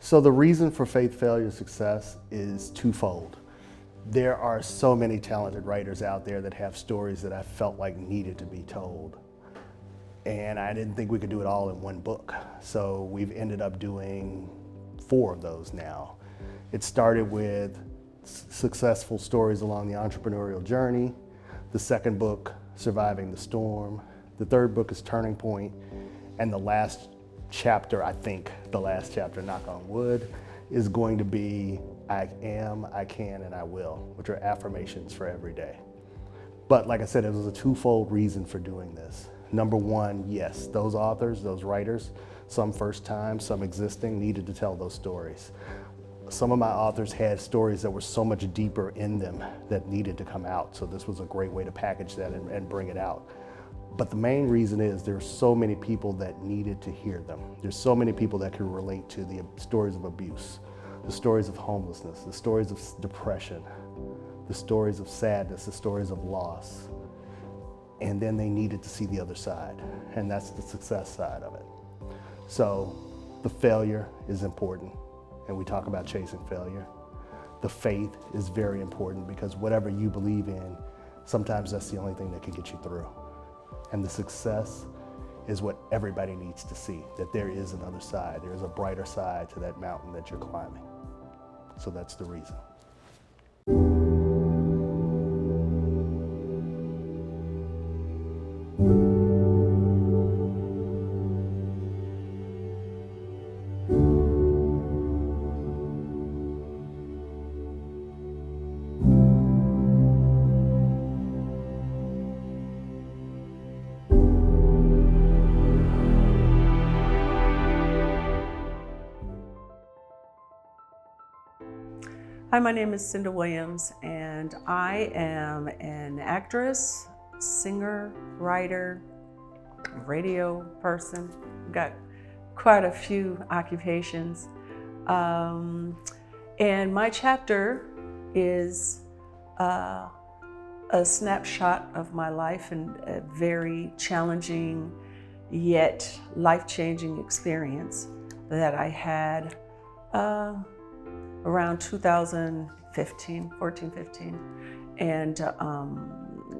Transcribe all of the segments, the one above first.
So the reason for faith failure success is twofold. There are so many talented writers out there that have stories that I felt like needed to be told. And I didn't think we could do it all in one book. So we've ended up doing 4 of those now. It started with successful stories along the entrepreneurial journey. The second book, Surviving the Storm. The third book is Turning Point. And the last chapter, I think, the last chapter, knock on wood, is going to be I am, I can, and I will, which are affirmations for every day. But like I said, it was a twofold reason for doing this. Number one, yes, those authors, those writers, some first time, some existing, needed to tell those stories. Some of my authors had stories that were so much deeper in them that needed to come out. So this was a great way to package that and bring it out. But the main reason is there's so many people that needed to hear them. There's so many people that could relate to the stories of abuse, the stories of homelessness, the stories of depression, the stories of sadness, the stories of loss. And then they needed to see the other side, and that's the success side of it. So the failure is important, and we talk about chasing failure. The faith is very important because whatever you believe in, sometimes that's the only thing that can get you through. And the success is what everybody needs to see, that there is another side, there is a brighter side to that mountain that you're climbing. So that's the reason. Hi, my name is Cynda Williams, and I am an actress, singer, writer, radio person. Got quite a few occupations. And my chapter is a snapshot of my life and a very challenging yet life-changing experience that I had around 2015, 14, 15. And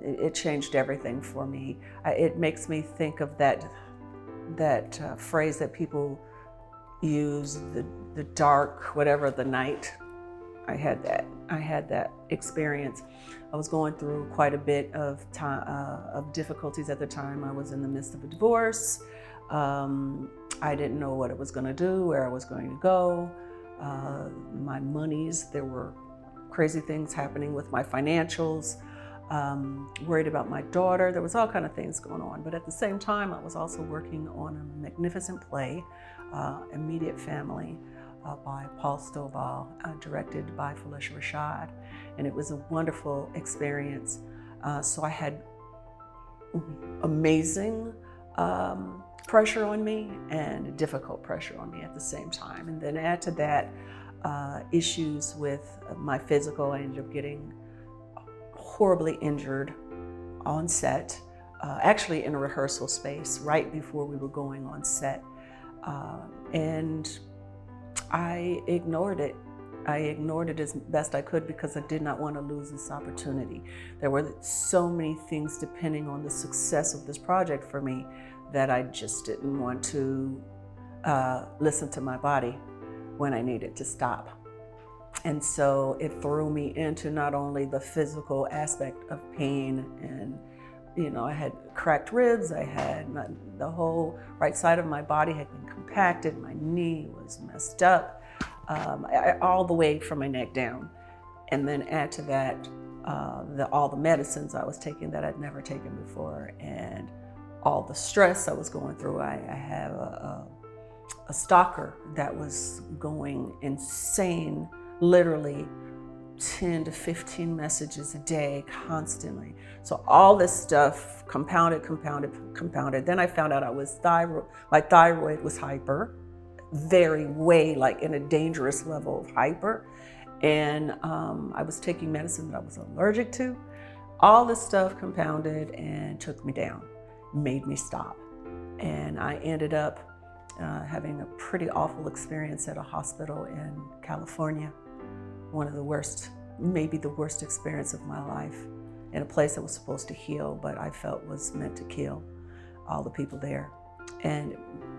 it changed everything for me. It makes me think of that phrase that people use, the dark, whatever, the night. I had that experience. I was going through quite a bit of difficulties at the time. I was in the midst of a divorce. I didn't know what I was going to do, where I was going to go. My monies, there were crazy things happening with my financials, worried about my daughter. There was all kind of things going on. But at the same time, I was also working on a magnificent play, Immediate Family, by Paul Stovall, directed by Latresa Rice. And it was a wonderful experience. So I had amazing pressure on me and difficult pressure on me at the same time. And then add to that issues with my physical. I ended up getting horribly injured on set, actually in a rehearsal space right before we were going on set. And I ignored it. I ignored it as best I could because I did not want to lose this opportunity. There were so many things depending on the success of this project for me that I just didn't want to listen to my body when I needed to stop. And so it threw me into not only the physical aspect of pain, and I had cracked ribs, I had the whole right side of my body had been compacted, my knee was messed up, all the way from my neck down. And then add to that all the medicines I was taking that I'd never taken before, and all the stress I was going through. I have a stalker that was going insane, literally 10 to 15 messages a day, constantly. So all this stuff compounded. Then I found out my thyroid was hyper, way like in a dangerous level of hyper. And I was taking medicine that I was allergic to. All this stuff compounded and took me down, made me stop. And I ended up having a pretty awful experience at a hospital in California. One of the worst, maybe the worst experience of my life, in a place that was supposed to heal, but I felt was meant to kill all the people there.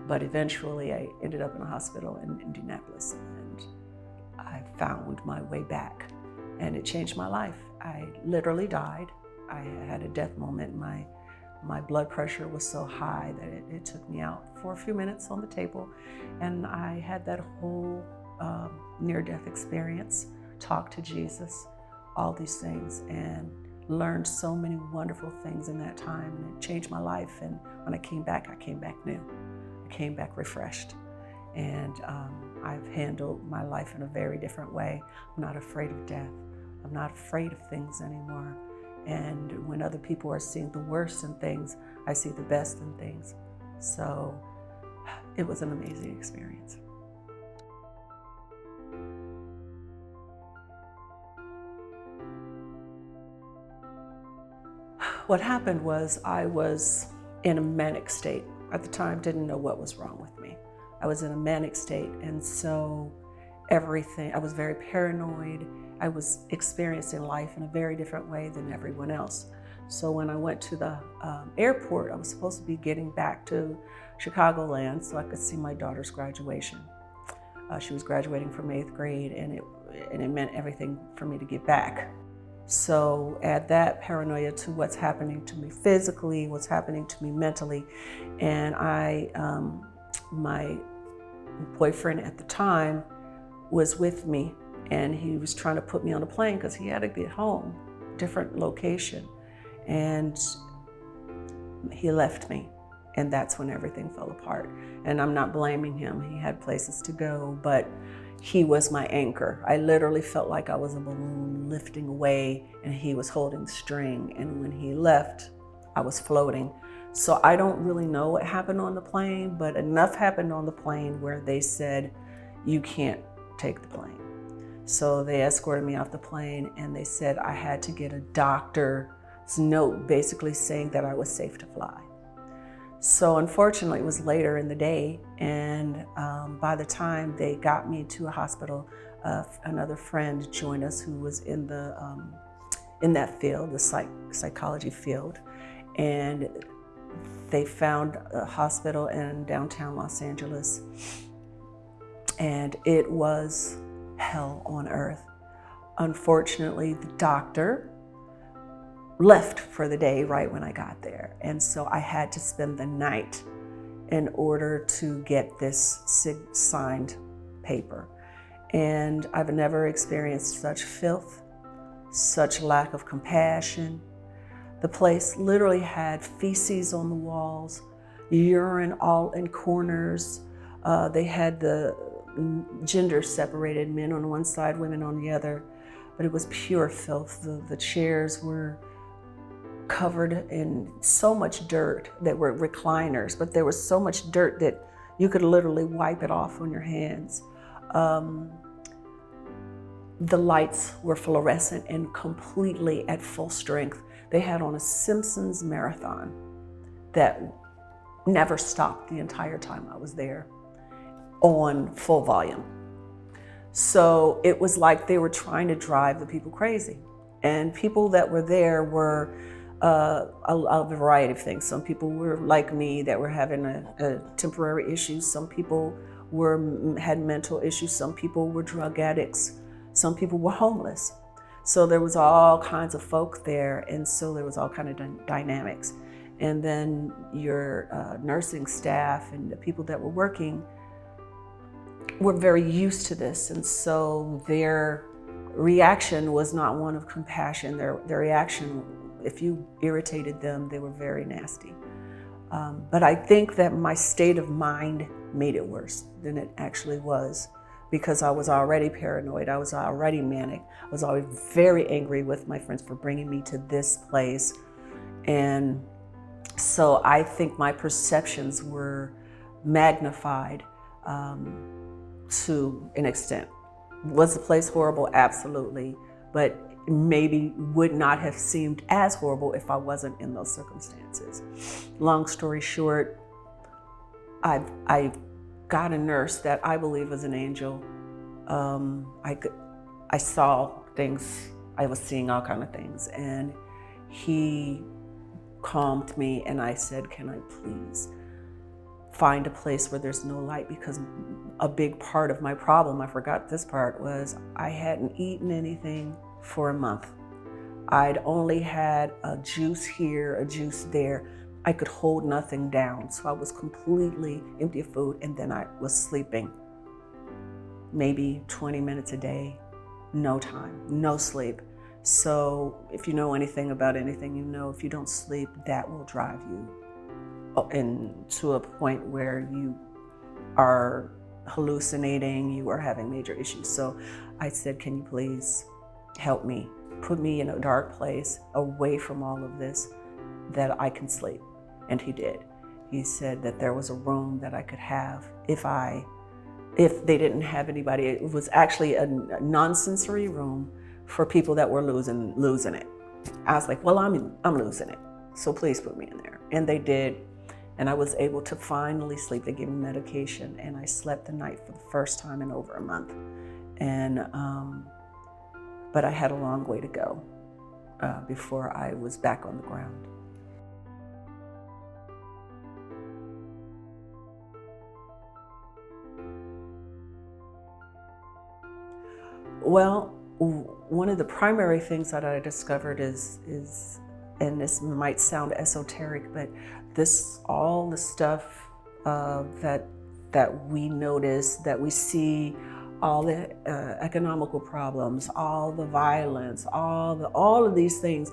But eventually I ended up in a hospital in Indianapolis, and I found my way back, and it changed my life. I literally died. I had a death moment. My blood pressure was so high that it took me out for a few minutes on the table, and I had that whole near-death experience, talked to Jesus, all these things, and learned so many wonderful things in that time, and it changed my life. And when I came back new. I came back refreshed, and I've handled my life in a very different way. I'm not afraid of death. I'm not afraid of things anymore. And when other people are seeing the worst in things, I see the best in things. So it was an amazing experience. What happened was I was in a manic state. At the time, didn't know what was wrong with me. I was in a manic state, and so I was very paranoid. I was experiencing life in a very different way than everyone else. So when I went to the airport, I was supposed to be getting back to Chicagoland so I could see my daughter's graduation. She was graduating from 8th grade, and it meant everything for me to get back. So add that paranoia to what's happening to me physically, what's happening to me mentally, and my boyfriend at the time was with me, and he was trying to put me on a plane because he had to get home, different location, and he left me, and that's when everything fell apart. And I'm not blaming him. He had places to go, but he was my anchor. I literally felt like I was a balloon lifting away, and he was holding the string, and when he left, I was floating. So I don't really know what happened on the plane, but enough happened on the plane where they said, you can't take the plane. So they escorted me off the plane, and they said I had to get a doctor's note basically saying that I was safe to fly. So unfortunately, it was later in the day, and by the time they got me to a hospital, another friend joined us who was in that field, the psychology field, and they found a hospital in downtown Los Angeles, and it was hell on earth. Unfortunately, the doctor left for the day right when I got there, and so I had to spend the night in order to get this signed paper. And I've never experienced such filth, such lack of compassion. The place literally had feces on the walls, urine all in corners. They had the gender separated, men on one side, women on the other, but it was pure filth. The chairs were covered in so much dirt. That were recliners, but there was so much dirt that you could literally wipe it off on your hands. The lights were fluorescent and completely at full strength. They had on a Simpsons marathon that never stopped the entire time I was there on full volume. So it was like they were trying to drive the people crazy. And people that were there were a variety of things. Some people were like me that were having a temporary issues. Some people had mental issues. Some people were drug addicts. Some people were homeless. So there was all kinds of folk there, and so there was all kind of dynamics. And then your nursing staff and the people that were working were very used to this, and so their reaction was not one of compassion. Their reaction, if you irritated them, they were very nasty. But I think that my state of mind made it worse than it actually was, because I was already paranoid, I was already manic, I was always very angry with my friends for bringing me to this place. And so I think my perceptions were magnified to an extent. Was the place horrible? Absolutely. But maybe would not have seemed as horrible if I wasn't in those circumstances. Long story short, I got a nurse that I believe was an angel. I saw things, I was seeing all kind of things, and he calmed me, and I said, can I please find a place where there's no light? Because a big part of my problem, I forgot this part, was I hadn't eaten anything for a month. I'd only had a juice here, a juice there. I could hold nothing down. So I was completely empty of food, and then I was sleeping maybe 20 minutes a day, no time, no sleep. So if you know anything about anything, you know if you don't sleep, that will drive you to a point where you are hallucinating, you are having major issues. So I said, can you please help me? Put me in a dark place, away from all of this, that I can sleep. And he did. He said that there was a room that I could have if they didn't have anybody. It was actually a non-sensory room for people that were losing it. I was like, well, I'm losing it, so please put me in there. And they did, and I was able to finally sleep. They gave me medication, and I slept the night for the first time in over a month. And but I had a long way to go before I was back on the ground. Well, one of the primary things that I discovered is, and this might sound esoteric, but all the stuff that we notice, that we see, all the economical problems, all the violence, all of these things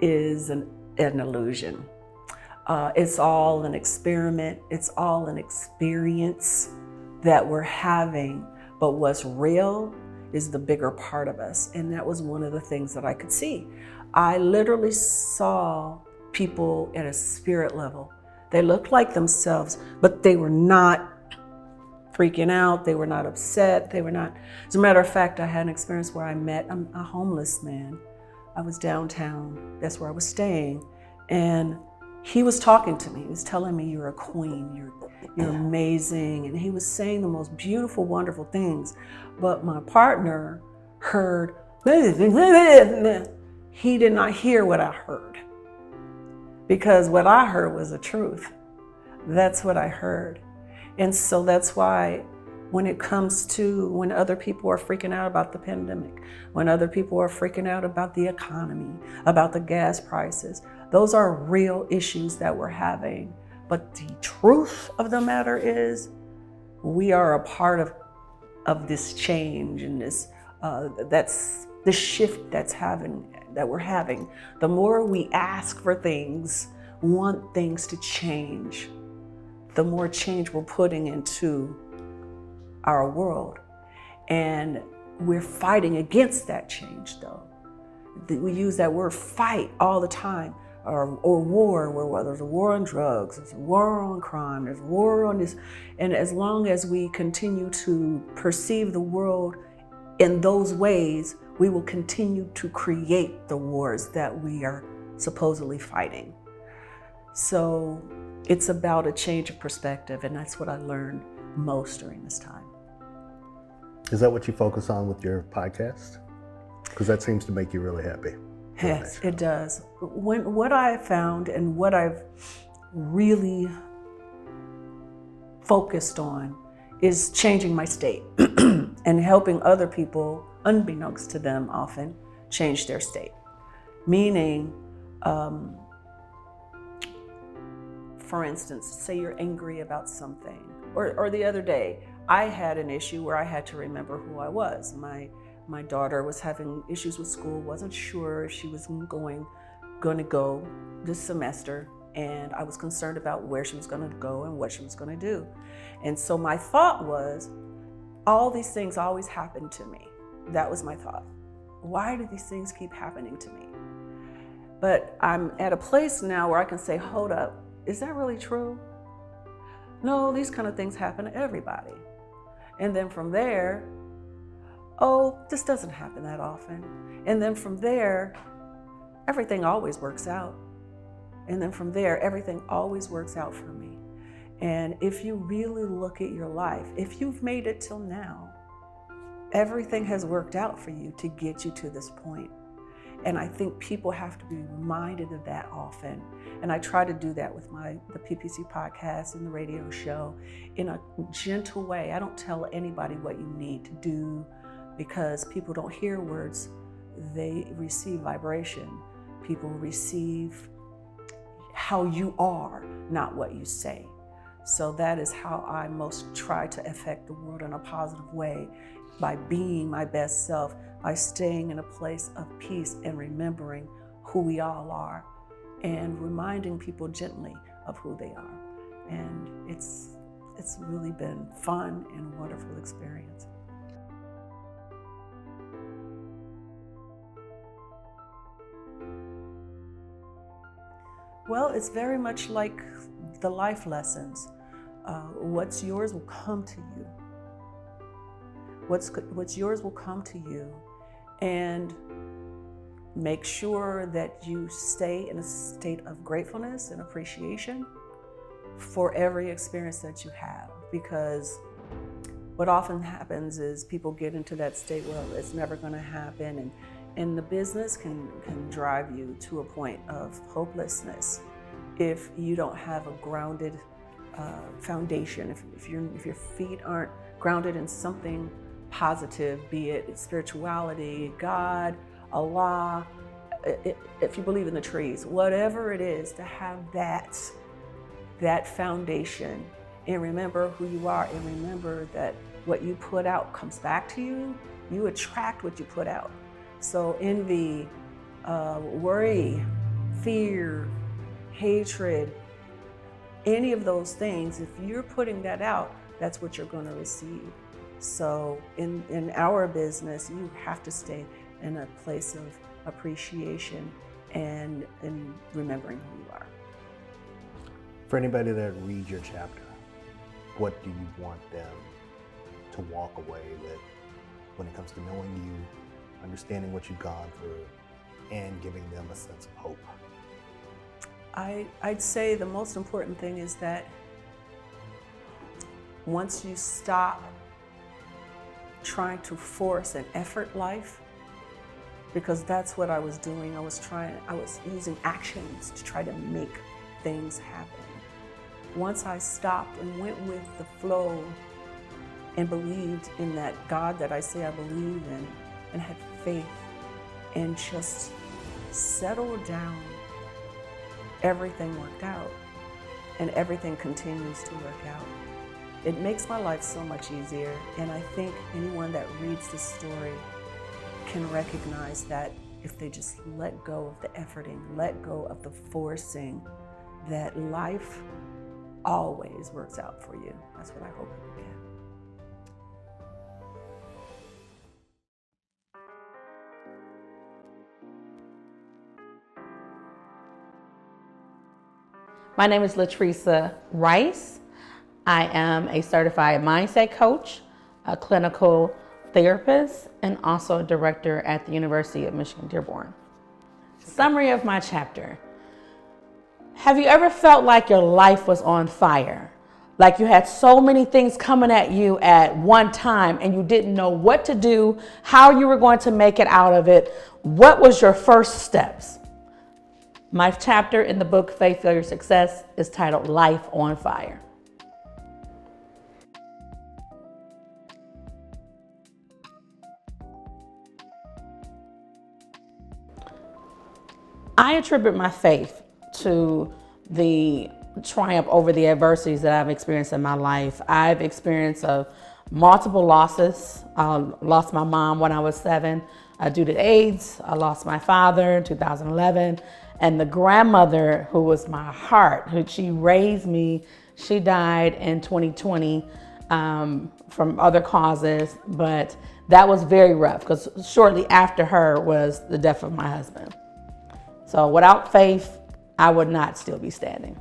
is an illusion. It's all an experiment. It's all an experience that we're having. But what's real is the bigger part of us. And that was one of the things that I could see. I literally saw people at a spirit level. They looked like themselves, but they were not freaking out. They were not upset. They were not. As a matter of fact, I had an experience where I met a homeless man. I was downtown. That's where I was staying. And he was talking to me. He was telling me, you're a queen. You're amazing. And he was saying the most beautiful, wonderful things. But my partner heard, he did not hear what I heard. Because what I heard was the truth. That's what I heard. And so that's why when it comes to when other people are freaking out about the pandemic, when other people are freaking out about the economy, about the gas prices, those are real issues that we're having. But the truth of the matter is we are a part of this change and that's the shift that we're having. The more we ask for things, want things to change, the more change we're putting into our world. And we're fighting against that change, though. We use that word fight all the time, or war, where there's a war on drugs, there's a war on crime, there's a war on this. And as long as we continue to perceive the world in those ways, we will continue to create the wars that we are supposedly fighting. So it's about a change of perspective, and that's what I learned most during this time. Is that what you focus on with your podcast? Because that seems to make you really happy. Yes, it does. What I found and what I've really focused on is changing my state and helping other people, unbeknownst to them often, change their state. Meaning, for instance, say you're angry about something, or the other day, I had an issue where I had to remember who I was. My daughter was having issues with school, wasn't sure if she was going to go this semester, and I was concerned about where she was going to go and what she was going to do. And so my thought was, all these things always happen to me. That was my thought. Why do these things keep happening to me? But I'm at a place now where I can say, hold up, is that really true? No, these kind of things happen to everybody. And then from there, oh, this doesn't happen that often. And then from there, everything always works out. And then from there, everything always works out for me. And if you really look at your life, if you've made it till now, everything has worked out for you to get you to this point. And I think people have to be reminded of that often. And I try to do that with the PPC podcast and the radio show in a gentle way. I don't tell anybody what you need to do, because people don't hear words, they receive vibration. People receive how you are, not what you say. So that is how I most try to affect the world in a positive way, by being my best self, by staying in a place of peace and remembering who we all are and reminding people gently of who they are. And it's really been fun and a wonderful experience. Well, it's very much like the life lessons. What's yours will come to you. What's yours will come to you. And make sure that you stay in a state of gratefulness and appreciation for every experience that you have. Because what often happens is people get into that state, well, it's never going to happen. And the business can drive you to a point of hopelessness if you don't have a grounded foundation. If your feet aren't grounded in something positive, be it spirituality, God, Allah, if you believe in the trees, whatever it is, to have that foundation, and remember who you are, and remember that what you put out comes back to you. You attract what you put out. So envy, worry, fear, hatred, any of those things, if you're putting that out, that's what you're going to receive. So in our business, you have to stay in a place of appreciation and remembering who you are. For anybody that reads your chapter, what do you want them to walk away with when it comes to knowing you, understanding what you've gone through, and giving them a sense of hope? I'd say the most important thing is that once you stop trying to force an effort life, because that's what I was doing. I was using actions to try to make things happen. Once I stopped and went with the flow and believed in that God that I say I believe in, and had faith, and just settled down, everything worked out, and everything continues to work out. It makes my life so much easier, and I think anyone that reads this story can recognize that if they just let go of the efforting, let go of the forcing, that life always works out for you. That's what I hope people get. My name is Latresa Rice. I am a certified mindset coach, a clinical therapist, and also a director at the University of Michigan Dearborn. Summary of my chapter. Have you ever felt like your life was on fire? Like you had so many things coming at you at one time and you didn't know what to do, how you were going to make it out of it? What was your first steps? My chapter in the book, Faith, Failure, Success, is titled Life on Fire. I attribute my faith to the triumph over the adversities that I've experienced in my life. I've experienced multiple losses. I lost my mom when I was 7 due to AIDS. I lost my father in 2011. And the grandmother who was my heart, who she raised me, she died in 2020 from other causes. But that was very rough because shortly after her was the death of my husband. So without faith, I would not still be standing.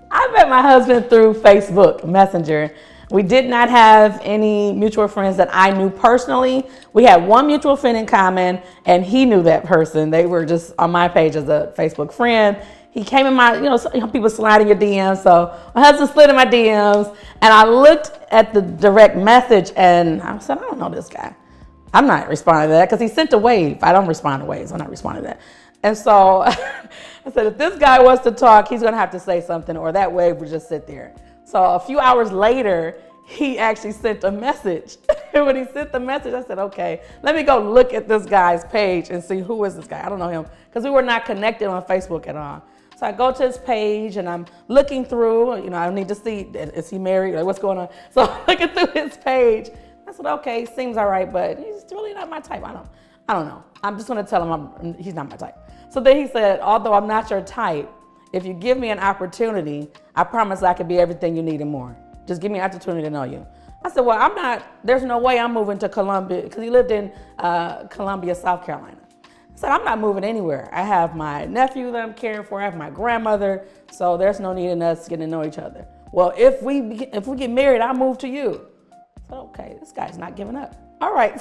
I met my husband through Facebook Messenger. We did not have any mutual friends that I knew personally. We had one mutual friend in common, and he knew that person. They were just on my page as a Facebook friend. He came in my, people slide in your DMs. So my husband slid in my DMs, and I looked at the direct message, and I said, I don't know this guy. I'm not responding to that because he sent a wave. I don't respond to waves. I'm not responding to that. And so I said, if this guy wants to talk, he's going to have to say something, or that wave would just sit there. So a few hours later, he actually sent a message. And when he sent the message, I said, okay, let me go look at this guy's page and see who is this guy. I don't know him because we were not connected on Facebook at all. So I go to his page and I'm looking through, I need to see, is he married? Like, what's going on? So I'm looking through his page. I said, okay, seems all right, but he's really not my type. I don't know. I'm just going to tell him he's not my type. So then he said, although I'm not your type, if you give me an opportunity, I promise I can be everything you need and more. Just give me an opportunity to know you. I said, well, there's no way I'm moving to Columbia, because he lived in Columbia, South Carolina. I said, I'm not moving anywhere. I have my nephew that I'm caring for. I have my grandmother. So there's no need in us getting to know each other. Well, if we get married, I'll move to you. I said, okay, this guy's not giving up. All right,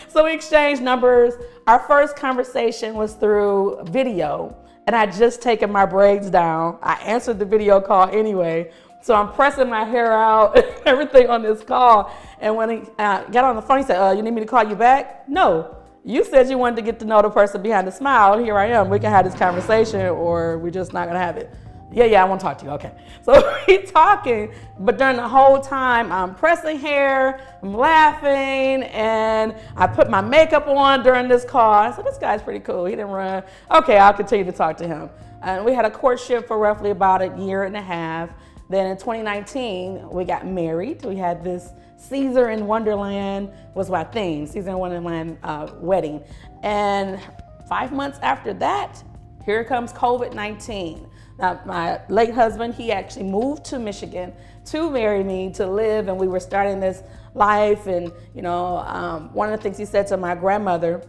so we exchanged numbers. Our first conversation was through video, and I had just taken my braids down. I answered the video call anyway, so I'm pressing my hair out, everything on this call. And when he got on the phone, he said, you need me to call you back? No, you said you wanted to get to know the person behind the smile. Here I am. We can have this conversation, or we're just not going to have it. Yeah, I want to talk to you. Okay. So he's talking, but during the whole time, I'm pressing hair, I'm laughing, and I put my makeup on during this call. I said, this guy's pretty cool. He didn't run. Okay, I'll continue to talk to him. And we had a courtship for roughly about a year and a half. Then in 2019, we got married. We had this Caesar in Wonderland was my theme, Caesar in Wonderland wedding. And 5 months after that, here comes COVID-19. Now, my late husband, he actually moved to Michigan to marry me, to live, and we were starting this life. And, one of the things he said to my grandmother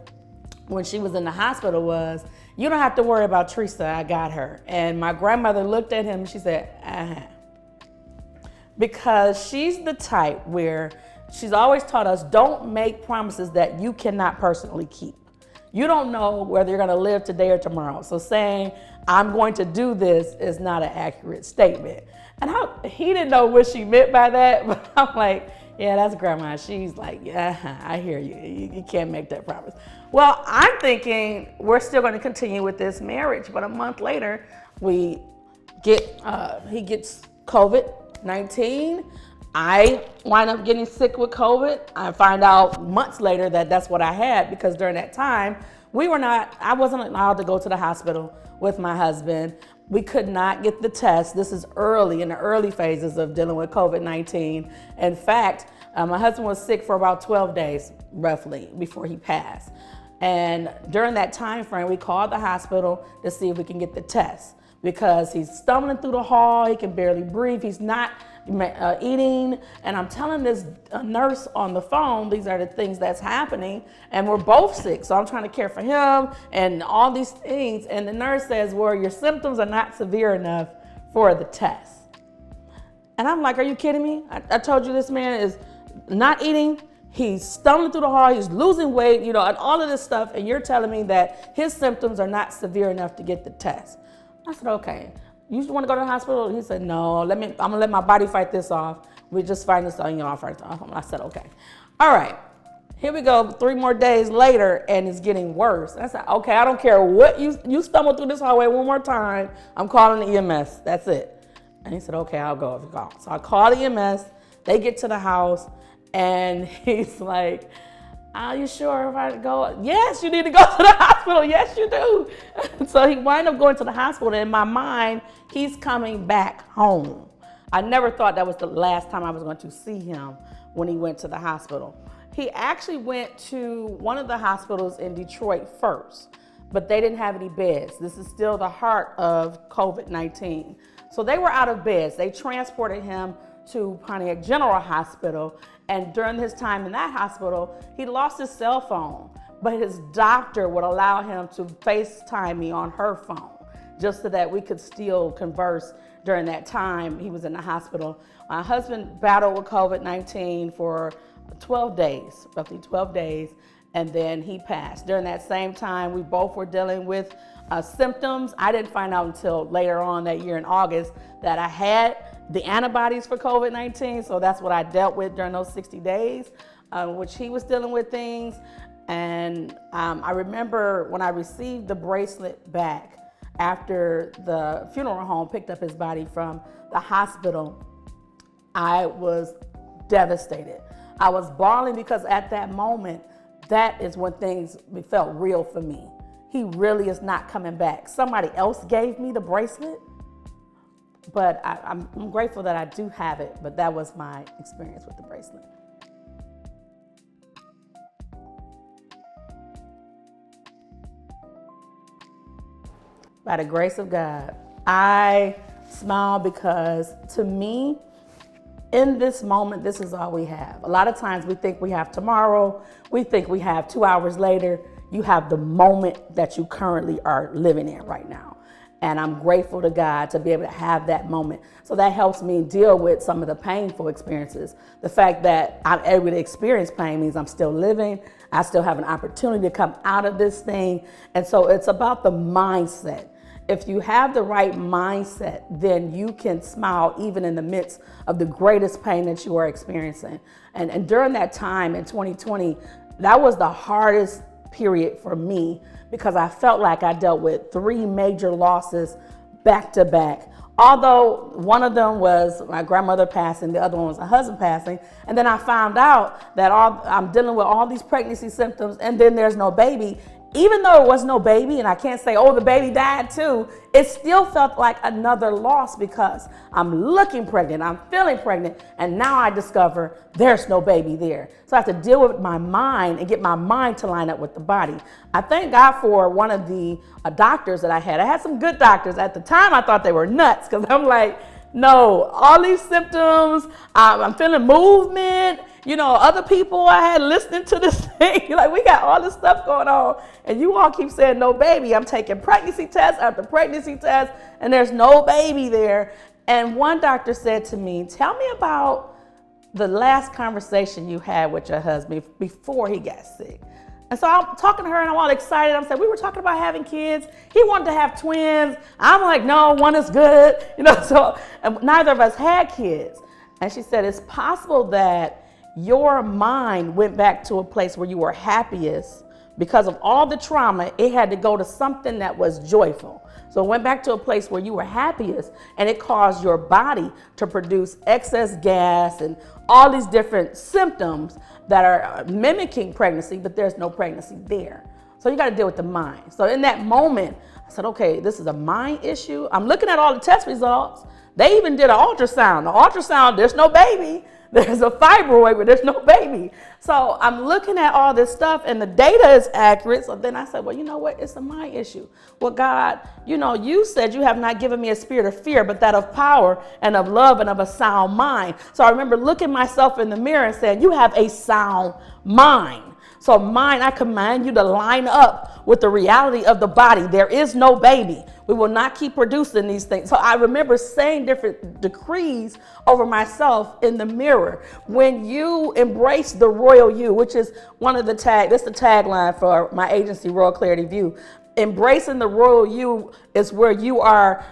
when she was in the hospital was, you don't have to worry about Teresa, I got her. And my grandmother looked at him and she said, because she's the type where she's always taught us, don't make promises that you cannot personally keep. You don't know whether you're going to live today or tomorrow. So saying, I'm going to do this is not an accurate statement. And he didn't know what she meant by that, but I'm like, yeah, that's grandma. She's like, yeah, I hear you. You can't make that promise. Well, I'm thinking we're still going to continue with this marriage, but a month later, he gets COVID-19. I wind up getting sick with COVID. I find out months later that that's what I had, because during that time, I wasn't allowed to go to the hospital with my husband. We could not get the test. This is in the early phases of dealing with COVID-19. In fact, my husband was sick for about 12 days, roughly, before he passed. And during that time frame, we called the hospital to see if we can get the test, because he's stumbling through the hall, he can barely breathe, he's not eating. And I'm telling this nurse on the phone, these are the things that's happening, and we're both sick. So I'm trying to care for him and all these things. And the nurse says, well, your symptoms are not severe enough for the test. And I'm like, are you kidding me? I told you this man is not eating, he's stumbling through the hall, he's losing weight, and all of this stuff, and you're telling me that his symptoms are not severe enough to get the test. I said, okay. You want to go to the hospital? He said, no, I'm going to let my body fight this off. We just find this on your first. I said, okay. All right. Here we go. 3 more days later, and it's getting worse. I said, okay, I don't care what you stumble through this hallway one more time. I'm calling the EMS. That's it. And he said, okay, I'll go if you call. So I call the EMS. They get to the house, and he's like, are you sure if I go? Yes, you need to go to the hospital. Yes, you do. So he wound up going to the hospital. In my mind, he's coming back home. I never thought that was the last time I was going to see him when he went to the hospital. He actually went to one of the hospitals in Detroit first, but they didn't have any beds. This is still the heart of COVID-19. So they were out of beds. They transported him to Pontiac General Hospital. And during his time in that hospital, he lost his cell phone, but his doctor would allow him to FaceTime me on her phone. just so that we could still converse during that time. He was in the hospital. My husband battled with COVID-19 for 12 days, roughly 12 days, and then he passed. During that same time, we both were dealing with symptoms. I didn't find out until later on that year in August that I had the antibodies for COVID-19, so that's what I dealt with during those 60 days, which he was dealing with things. And I remember when I received the bracelet back after the funeral home picked up his body from the hospital, I was devastated. I was bawling because at that moment, that is when things felt real for me. He really is not coming back. Somebody else gave me the bracelet, but I'm grateful that I do have it, but that was my experience with the bracelet. By the grace of God, I smile because to me, in this moment, this is all we have. A lot of times we think we have tomorrow. We think we have 2 hours later. You have the moment that you currently are living in right now. And I'm grateful to God to be able to have that moment. So that helps me deal with some of the painful experiences. The fact that I'm able to experience pain means I'm still living. I still have an opportunity to come out of this thing. And so it's about the mindset. If you have the right mindset, then you can smile even in the midst of the greatest pain that you are experiencing. And during that time in 2020, that was the hardest period for me because I felt like I dealt with 3 major losses back to back. Although one of them was my grandmother passing, the other one was my husband passing. And then I found out that I'm dealing with all these pregnancy symptoms and then there's no baby. Even though it was no baby, and I can't say, oh, the baby died too, it still felt like another loss because I'm looking pregnant, I'm feeling pregnant, and now I discover there's no baby there. So I have to deal with my mind and get my mind to line up with the body. I thank God for one of the doctors that I had. I had some good doctors. At the time, I thought they were nuts because I'm like, no, all these symptoms, I'm feeling movement. You know, other people I had listening to this thing, like we got all this stuff going on and you all keep saying no baby. I'm taking pregnancy test after pregnancy test and there's no baby there. And one doctor said to me, tell me about the last conversation you had with your husband before he got sick. And so I'm talking to her and I'm all excited. I'm saying, we were talking about having kids. He wanted to have twins. I'm like, no, one is good. You know, so and neither of us had kids. And she said, it's possible that your mind went back to a place where you were happiest because of all the trauma. It had to go to something that was joyful. So it went back to a place where you were happiest and it caused your body to produce excess gas and all these different symptoms that are mimicking pregnancy, but there's no pregnancy there. So you got to deal with the mind. So in that moment, I said, okay, this is a mind issue. I'm looking at all the test results. They even did an ultrasound. The ultrasound, there's no baby. There's a fibroid, but there's no baby. So I'm looking at all this stuff and the data is accurate. So then I said, well, you know what? It's a mind issue. Well, God, you know, you said you have not given me a spirit of fear, but that of power and of love and of a sound mind. So I remember looking myself in the mirror and saying, you have a sound mind. So mind, I command you to line up with the reality of the body. There is no baby. We will not keep producing these things. So I remember saying different decrees over myself in the mirror. When you embrace the royal you, which is one of the that's the tagline for my agency, Royal Clarity View. Embracing the royal you is where you are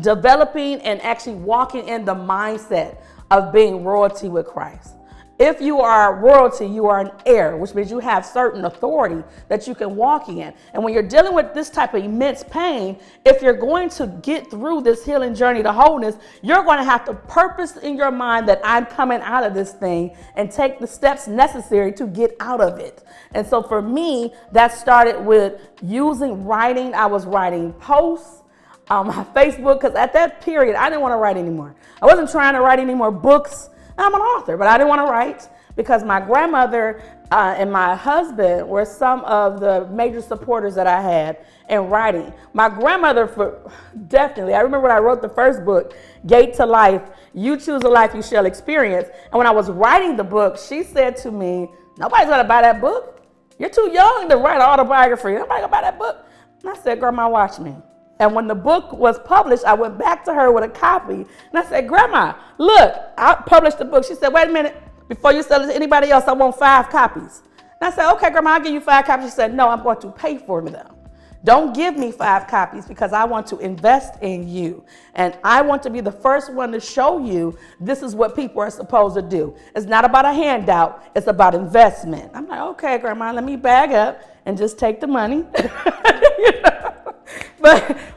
developing and actually walking in the mindset of being royalty with Christ. If you are royalty, you are an heir, which means you have certain authority that you can walk in. And when you're dealing with this type of immense pain, if you're going to get through this healing journey to wholeness, you're going to have to purpose in your mind that I'm coming out of this thing and take the steps necessary to get out of it. And so for me, that started with using writing. I was writing posts on my Facebook because at that period, I didn't want to write anymore. I wasn't trying to write any more books. I'm an author, but I didn't want to write because my grandmother and my husband were some of the major supporters that I had in writing. My grandmother, definitely, I remember when I wrote the first book, Gate to Life, You Choose a Life You Shall Experience. And when I was writing the book, she said to me, nobody's going to buy that book. You're too young to write an autobiography. Nobody's going to buy that book. And I said, Grandma, watch me. And when the book was published, I went back to her with a copy. And I said, Grandma, look, I published the book. She said, wait a minute. Before you sell it to anybody else, I want 5 copies. And I said, okay, Grandma, I'll give you 5 copies. She said, no, I'm going to pay for them. Don't give me 5 copies because I want to invest in you. And I want to be the first one to show you this is what people are supposed to do. It's not about a handout. It's about investment. I'm like, okay, Grandma, let me bag up and just take the money. You know?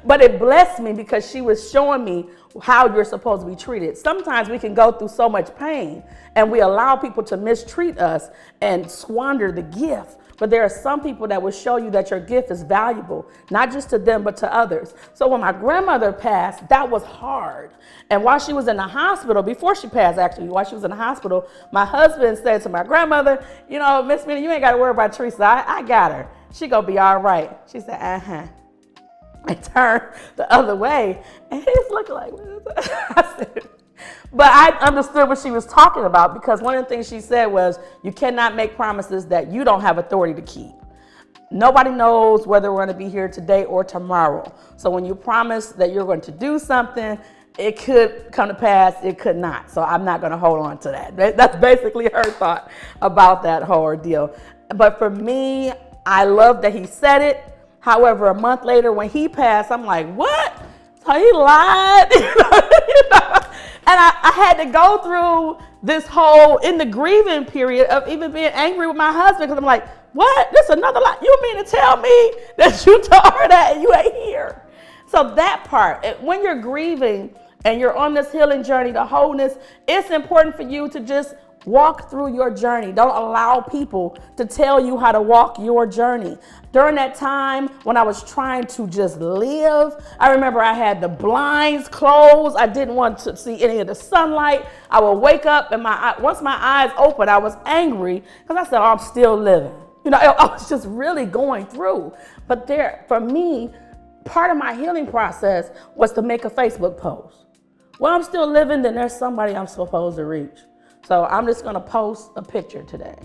But it blessed me because she was showing me how you're supposed to be treated. Sometimes we can go through so much pain and we allow people to mistreat us and squander the gift. But there are some people that will show you that your gift is valuable, not just to them, but to others. So when my grandmother passed, that was hard. And while she was in the hospital, before she passed, actually, while she was in the hospital, my husband said to my grandmother, you know, Miss Minnie, you ain't got to worry about Teresa. I got her. She going to be all right. She said, uh-huh. I turned the other way, and he's looking like, what is that? I said, but I understood what she was talking about because one of the things she said was, you cannot make promises that you don't have authority to keep. Nobody knows whether we're going to be here today or tomorrow. So when you promise that you're going to do something, it could come to pass, it could not. So I'm not going to hold on to that. That's basically her thought about that whole ordeal. But for me, I love that he said it. However, a month later when he passed, I'm like, what? So he lied? You know? And I had to go through this whole, in the grieving period of even being angry with my husband because I'm like, what? This another lie? You mean to tell me that you told her that and you ain't here? So that part, when you're grieving and you're on this healing journey to wholeness, it's important for you to just walk through your journey. Don't allow people to tell you how to walk your journey. During that time when I was trying to just live, I remember I had the blinds closed. I didn't want to see any of the sunlight. I would wake up and once my eyes opened, I was angry because I said, oh, I'm still living. You know, I was just really going through. But for me, part of my healing process was to make a Facebook post. Well, I'm still living, then there's somebody I'm supposed to reach. So I'm just going to post a picture today.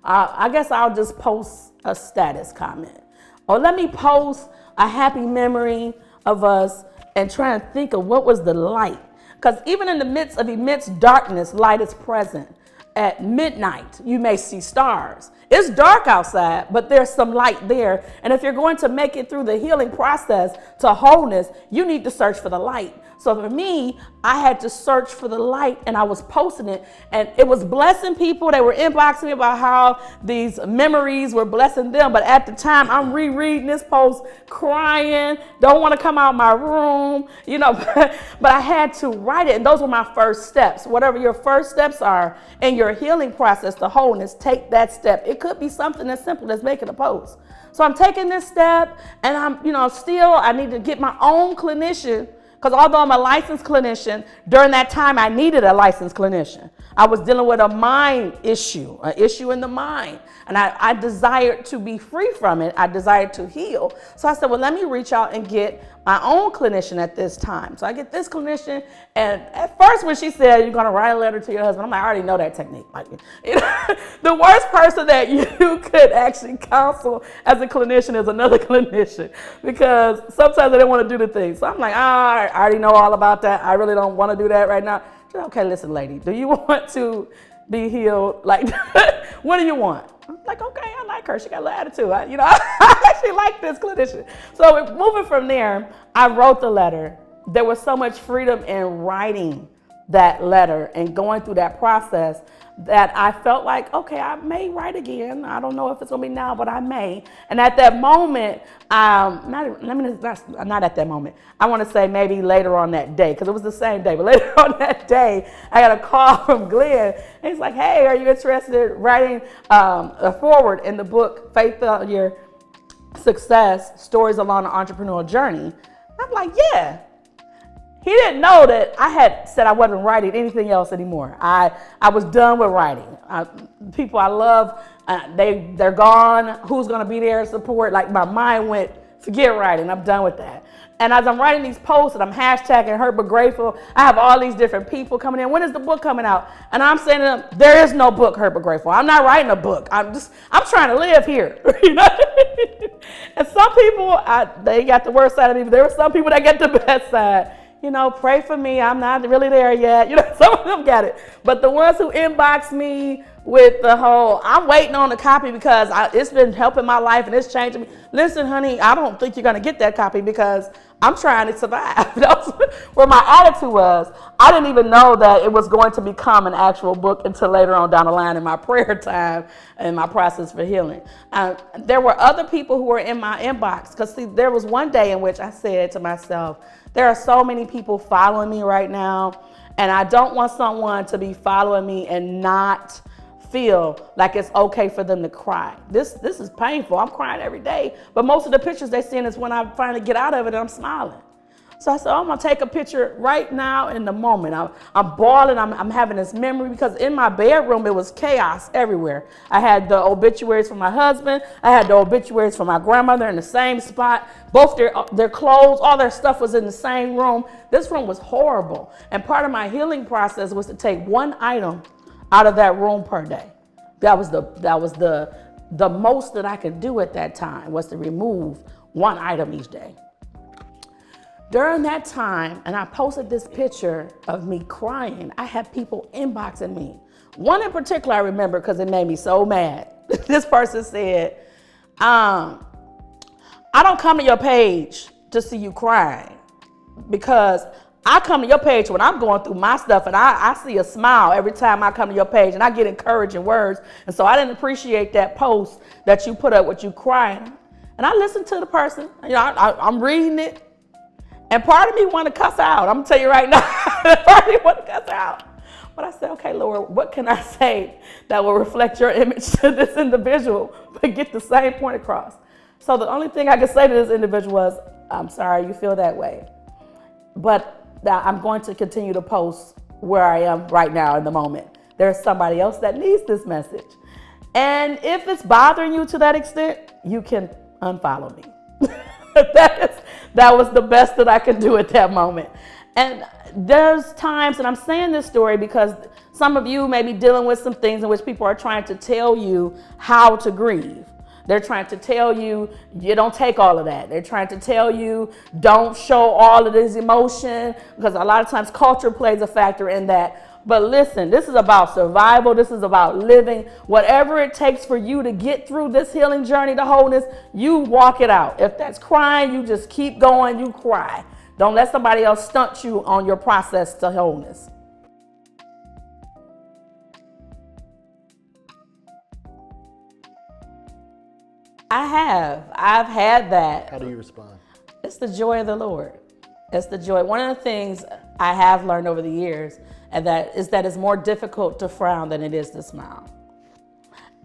I guess I'll just post a status comment. Or let me post a happy memory of us and try and think of what was the light. Because even in the midst of immense darkness, light is present. At midnight, you may see stars. It's dark outside, but there's some light there. And if you're going to make it through the healing process to wholeness, you need to search for the light. So for me, I had to search for the light and I was posting it and it was blessing people. They were inboxing me about how these memories were blessing them. But at the time I'm rereading this post, crying, don't want to come out of my room, you know, but I had to write it. And those were my first steps. Whatever your first steps are in your healing process to wholeness, take that step. It could be something as simple as making a post. So I'm taking this step and I need to get my own clinician. Because although I'm a licensed clinician, during that time I needed a licensed clinician. I was dealing with a mind issue, an issue in the mind. And I desired to be free from it. I desired to heal. So I said, well, let me reach out and get my own clinician at this time. So I get this clinician. And at first when she said, you're going to write a letter to your husband, I'm like, I already know that technique. Like, the worst person that you could actually counsel as a clinician is another clinician. Because sometimes they don't want to do the thing. So I'm like, I already know all about that. I really don't want to do that right now. She said, okay, listen, lady, do you want to be healed? Like, what do you want? I'm like, okay, I like her. She got a little attitude. I actually like this clinician. So moving from there, I wrote the letter. There was so much freedom in writing that letter and going through that process that I felt like, okay, I may write again. I don't know if it's gonna be now, but I may. And at that moment, not at that moment. I want to say maybe later on that day, because it was the same day. But later on that day, I got a call from Glenn. And he's like, hey, are you interested in writing a foreword in the book, Faith, Failure, Success, Stories Along the Entrepreneurial Journey? I'm like, yeah. He didn't know that I had said I wasn't writing anything else anymore. I was done with writing. People I love, they're gone. Who's going to be there to support? Like my mind went, forget writing. I'm done with that. And as I'm writing these posts and I'm hashtagging Hurt But Grateful, I have all these different people coming in. When is the book coming out? And I'm saying to them, there is no book, Hurt But Grateful. I'm not writing a book. I'm trying to live here. You know? And some people, they got the worst side of me, but there were some people that get the best side. You know, pray for me. I'm not really there yet. You know, some of them got it. But the ones who inbox me with the whole, I'm waiting on the copy because it's been helping my life and it's changing me. Listen, honey, I don't think you're going to get that copy because I'm trying to survive. That's where my attitude was. I didn't even know that it was going to become an actual book until later on down the line in my prayer time and my process for healing. There were other people who were in my inbox because, see, there was one day in which I said to myself, there are so many people following me right now, and I don't want someone to be following me and not feel like it's okay for them to cry. This is painful. I'm crying every day, but most of the pictures they send is when I finally get out of it and I'm smiling. So I said, I'm gonna take a picture right now in the moment. I'm bawling, I'm having this memory because in my bedroom, it was chaos everywhere. I had the obituaries for my husband. I had the obituaries for my grandmother in the same spot. Both their clothes, all their stuff was in the same room. This room was horrible. And part of my healing process was to take one item out of that room per day. That was the most that I could do at that time, was to remove one item each day. During that time, and I posted this picture of me crying, I had people inboxing me. One in particular I remember because it made me so mad. This person said, I don't come to your page to see you crying, because I come to your page when I'm going through my stuff, and I see a smile every time I come to your page, and I get encouraging words. And so I didn't appreciate that post that you put up with you crying. And I listened to the person. You know, I'm reading it. And part of me want to cuss out. I'm going to tell you right now. Part of me want to cuss out. But I said, okay, Lord, what can I say that will reflect your image to this individual, but get the same point across? So the only thing I could say to this individual was, I'm sorry you feel that way, but I'm going to continue to post where I am right now in the moment. There's somebody else that needs this message. And if it's bothering you to that extent, you can unfollow me. That was the best that I could do at that moment. And there's times, and I'm saying this story because some of you may be dealing with some things in which people are trying to tell you how to grieve. They're trying to tell you, you don't take all of that. They're trying to tell you, don't show all of this emotion, because a lot of times culture plays a factor in that. But listen, this is about survival. This is about living. Whatever it takes for you to get through this healing journey to wholeness, you walk it out. If that's crying, you just keep going, you cry. Don't let somebody else stunt you on your process to wholeness. I've had that. How do you respond? It's the joy of the Lord. It's the joy. One of the things I have learned over the years and that it's more difficult to frown than it is to smile.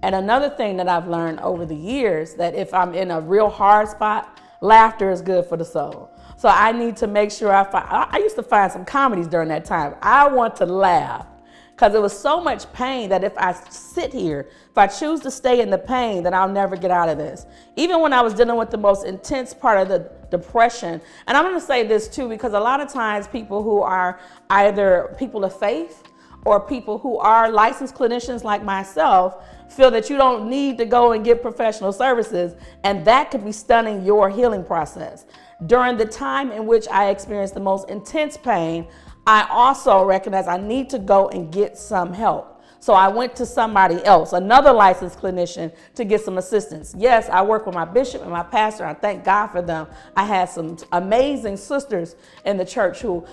And another thing that I've learned over the years, that if I'm in a real hard spot, laughter is good for the soul. So I need to make sure I used to find some comedies during that time. I want to laugh because it was so much pain that if I sit here, if I choose to stay in the pain, then I'll never get out of this. Even when I was dealing with the most intense part of the depression, and I'm going to say this too, because a lot of times people who are either people of faith or people who are licensed clinicians like myself feel that you don't need to go and get professional services, and that could be stunning your healing process. During the time in which I experienced the most intense pain, I also recognized I need to go and get some help. So I went to somebody else, another licensed clinician, to get some assistance. Yes, I work with my bishop and my pastor. I thank God for them. I had some amazing sisters in the church who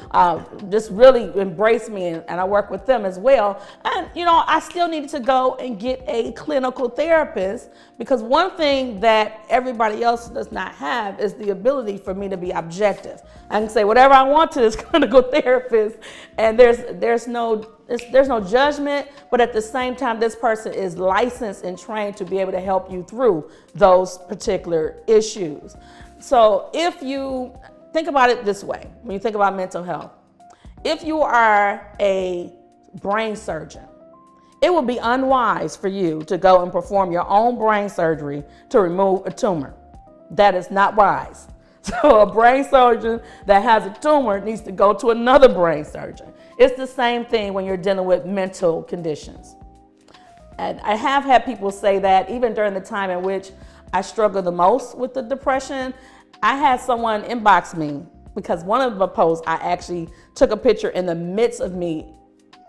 just really embraced me, and I work with them as well. And, you know, I still needed to go and get a clinical therapist, because one thing that everybody else does not have is the ability for me to be objective. I can say whatever I want to this clinical therapist, and there's no judgment, but at the same time, this person is licensed and trained to be able to help you through those particular issues. So if you think about it this way, when you think about mental health, if you are a brain surgeon, it would be unwise for you to go and perform your own brain surgery to remove a tumor. That is not wise. So a brain surgeon that has a tumor needs to go to another brain surgeon. It's the same thing when you're dealing with mental conditions. And I have had people say that even during the time in which I struggle the most with the depression. I had someone inbox me because one of the posts, I actually took a picture in the midst of me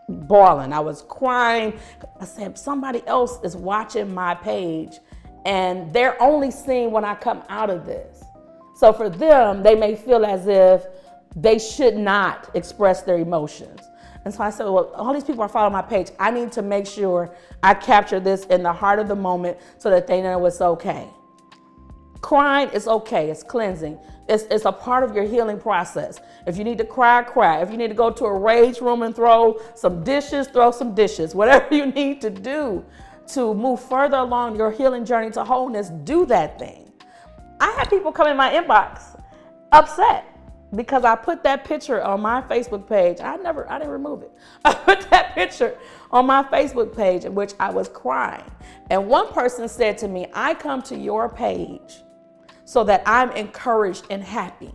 bawling. I was crying. I said, somebody else is watching my page and they're only seeing when I come out of this. So for them, they may feel as if they should not express their emotions. And so I said, well, all these people are following my page. I need to make sure I capture this in the heart of the moment so that they know it's okay. Crying is okay. It's cleansing. It's a part of your healing process. If you need to cry, cry. If you need to go to a rage room and throw some dishes, throw some dishes. Whatever you need to do to move further along your healing journey to wholeness, do that thing. I had people come in my inbox upset because I put that picture on my Facebook page. I didn't remove it. I put that picture on my Facebook page in which I was crying. And one person said to me, I come to your page so that I'm encouraged and happy.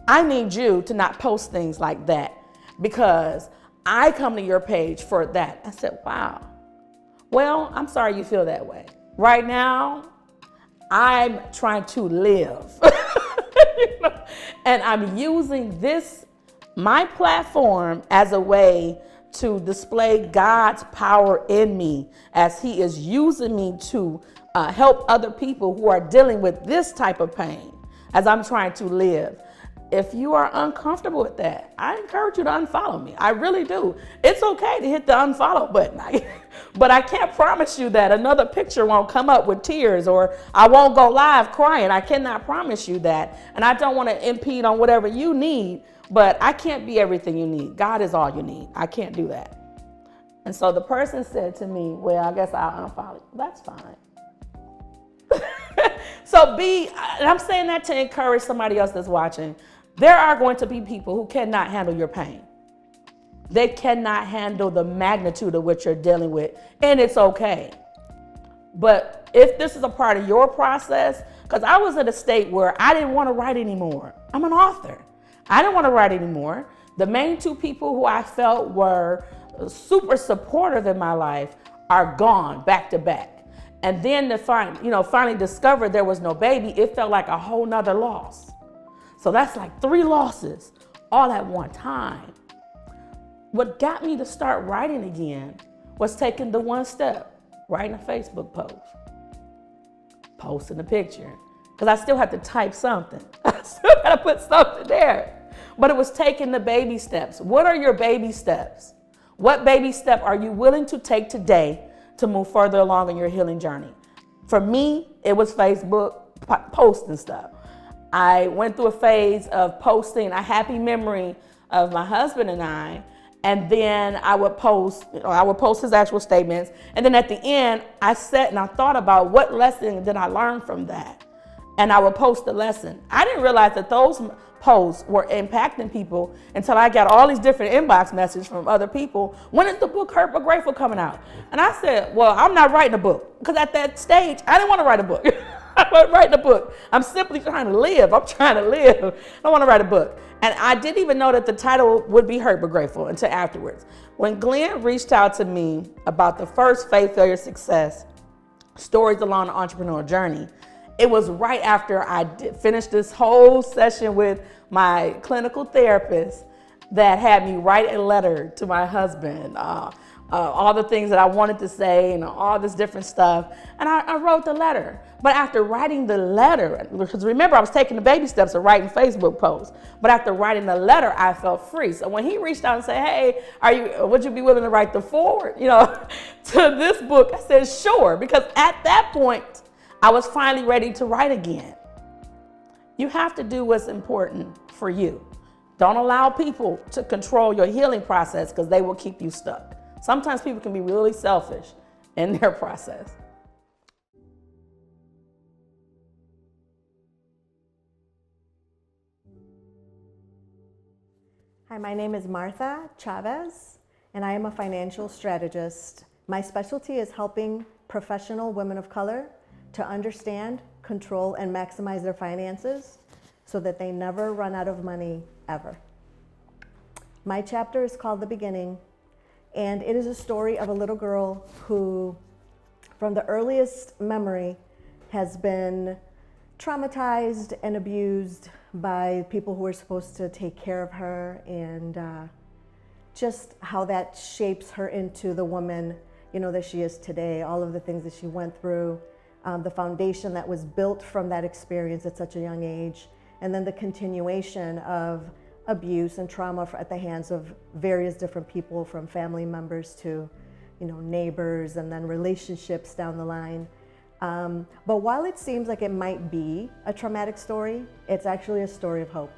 I need you to not post things like that because I come to your page for that. I said, wow. Well, I'm sorry you feel that way. Right now, I'm trying to live. And I'm using my platform, as a way to display God's power in me as He is using me to help other people who are dealing with this type of pain as I'm trying to live. If you are uncomfortable with that, I encourage you to unfollow me. I really do. It's okay to hit the unfollow button, but I can't promise you that another picture won't come up with tears or I won't go live crying. I cannot promise you that. And I don't want to impede on whatever you need, but I can't be everything you need. God is all you need. I can't do that. And so the person said to me, well, I guess I'll unfollow you. That's fine. So and I'm saying that to encourage somebody else that's watching. There are going to be people who cannot handle your pain. They cannot handle the magnitude of what you're dealing with, and it's okay. But if this is a part of your process, because I was at a state where I didn't want to write anymore. I'm an author. I didn't want to write anymore. The main two people who I felt were super supportive in my life are gone back to back. And then to finally discover there was no baby, it felt like a whole nother loss. So that's like 3 losses all at one time. What got me to start writing again was taking the one step, writing a Facebook post, posting a picture, because I still had to type something. I still got to put something there. But it was taking the baby steps. What are your baby steps? What baby step are you willing to take today to move further along in your healing journey? For me, it was Facebook posting stuff. I went through a phase of posting a happy memory of my husband and I, and then I would post his actual statements. And then at the end, I sat and I thought about what lesson did I learn from that? And I would post the lesson. I didn't realize that those posts were impacting people until I got all these different inbox messages from other people. When is the book Hurt But Grateful coming out? And I said, well, I'm not writing a book, because at that stage, I didn't want to write a book. I wasn't writing a book. I'm simply trying to live. I'm trying to live. I don't want to write a book. And I didn't even know that the title would be Hurt But Grateful until afterwards. When Glenn reached out to me about the first Faith, Failure, Success, Stories Along the Entrepreneurial Journey, it was right after I finished this whole session with my clinical therapist that had me write a letter to my husband, all the things that I wanted to say and all this different stuff. And I wrote the letter. But after writing the letter, because remember I was taking the baby steps of writing Facebook posts, but after writing the letter, I felt free. So when he reached out and said, hey, would you be willing to write the foreword, to this book? I said, sure, because at that point, I was finally ready to write again. You have to do what's important for you. Don't allow people to control your healing process, because they will keep you stuck. Sometimes people can be really selfish in their process. Hi, my name is Martha Chavez, and I am a financial strategist. My specialty is helping professional women of color to understand, control, and maximize their finances so that they never run out of money, ever. My chapter is called The Beginning, and it is a story of a little girl who, from the earliest memory, has been traumatized and abused by people who are supposed to take care of her, and just how that shapes her into the woman, you know, that she is today. All of the things that she went through, the foundation that was built from that experience at such a young age, and then the continuation of abuse and trauma at the hands of various different people, from family members to, you know, neighbors, and then relationships down the line. But while it seems like it might be a traumatic story, it's actually a story of hope.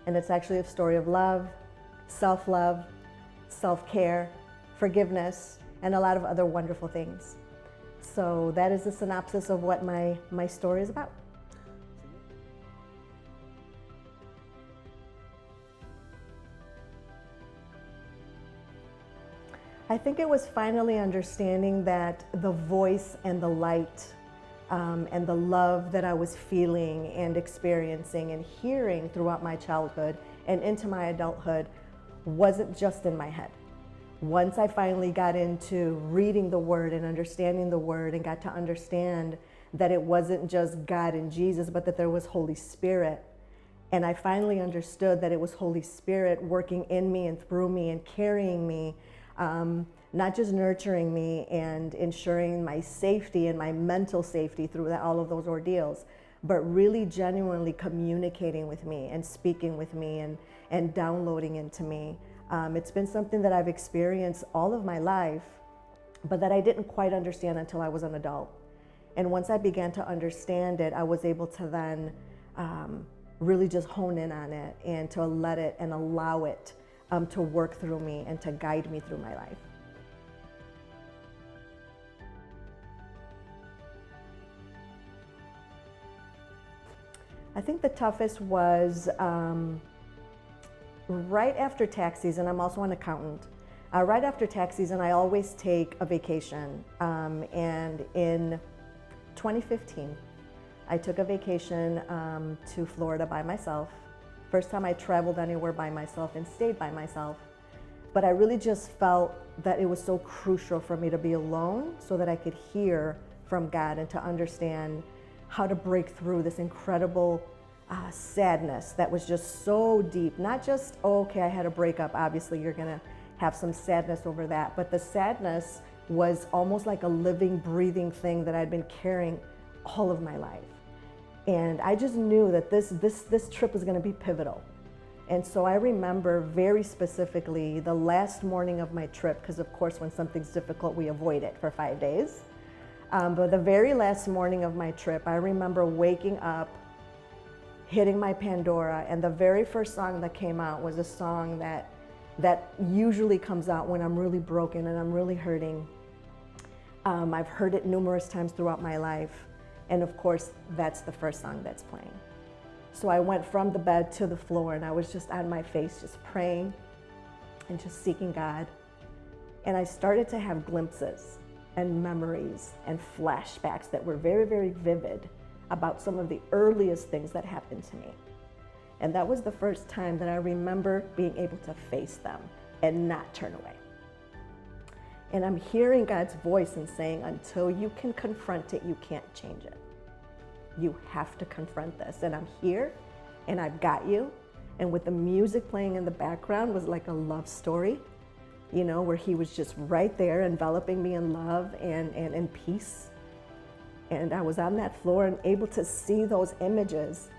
And it's actually a story of love, self-love, self-care, forgiveness, and a lot of other wonderful things. So that is the synopsis of what my story is about. I think it was finally understanding that the voice and the light and the love that I was feeling and experiencing and hearing throughout my childhood and into my adulthood wasn't just in my head. Once I finally got into reading the Word and understanding the Word and got to understand that it wasn't just God and Jesus, but that there was Holy Spirit. And I finally understood that it was Holy Spirit working in me and through me and carrying me, not just nurturing me and ensuring my safety and my mental safety through all of those ordeals, but really genuinely communicating with me and speaking with me and downloading into me. It's been something that I've experienced all of my life, but that I didn't quite understand until I was an adult. And once I began to understand it, I was able to then really just hone in on it and to let it and allow it to work through me and to guide me through my life. I think the toughest was right after tax season. I'm also an accountant. Right after tax season, I always take a vacation. And in 2015, I took a vacation to Florida by myself. First time I traveled anywhere by myself and stayed by myself. But I really just felt that it was so crucial for me to be alone so that I could hear from God and to understand how to break through this incredible sadness that was just so deep. Not just, oh, okay, I had a breakup. Obviously, you're gonna have some sadness over that. But the sadness was almost like a living, breathing thing that I'd been carrying all of my life. And I just knew that this trip was gonna be pivotal. And so I remember very specifically the last morning of my trip, because of course when something's difficult, we avoid it for 5 days. But the very last morning of my trip, I remember waking up, hitting my Pandora, and the very first song that came out was a song that usually comes out when I'm really broken and I'm really hurting. I've heard it numerous times throughout my life. And of course, that's the first song that's playing. So I went from the bed to the floor and I was just on my face, just praying and just seeking God. And I started to have glimpses and memories and flashbacks that were very, very vivid about some of the earliest things that happened to me. And that was the first time that I remember being able to face them and not turn away. And I'm hearing God's voice and saying, until you can confront it, you can't change it. You have to confront this. And I'm here and I've got you. And with the music playing in the background was like a love story, you know, where he was just right there enveloping me in love and in peace. And I was on that floor and able to see those images.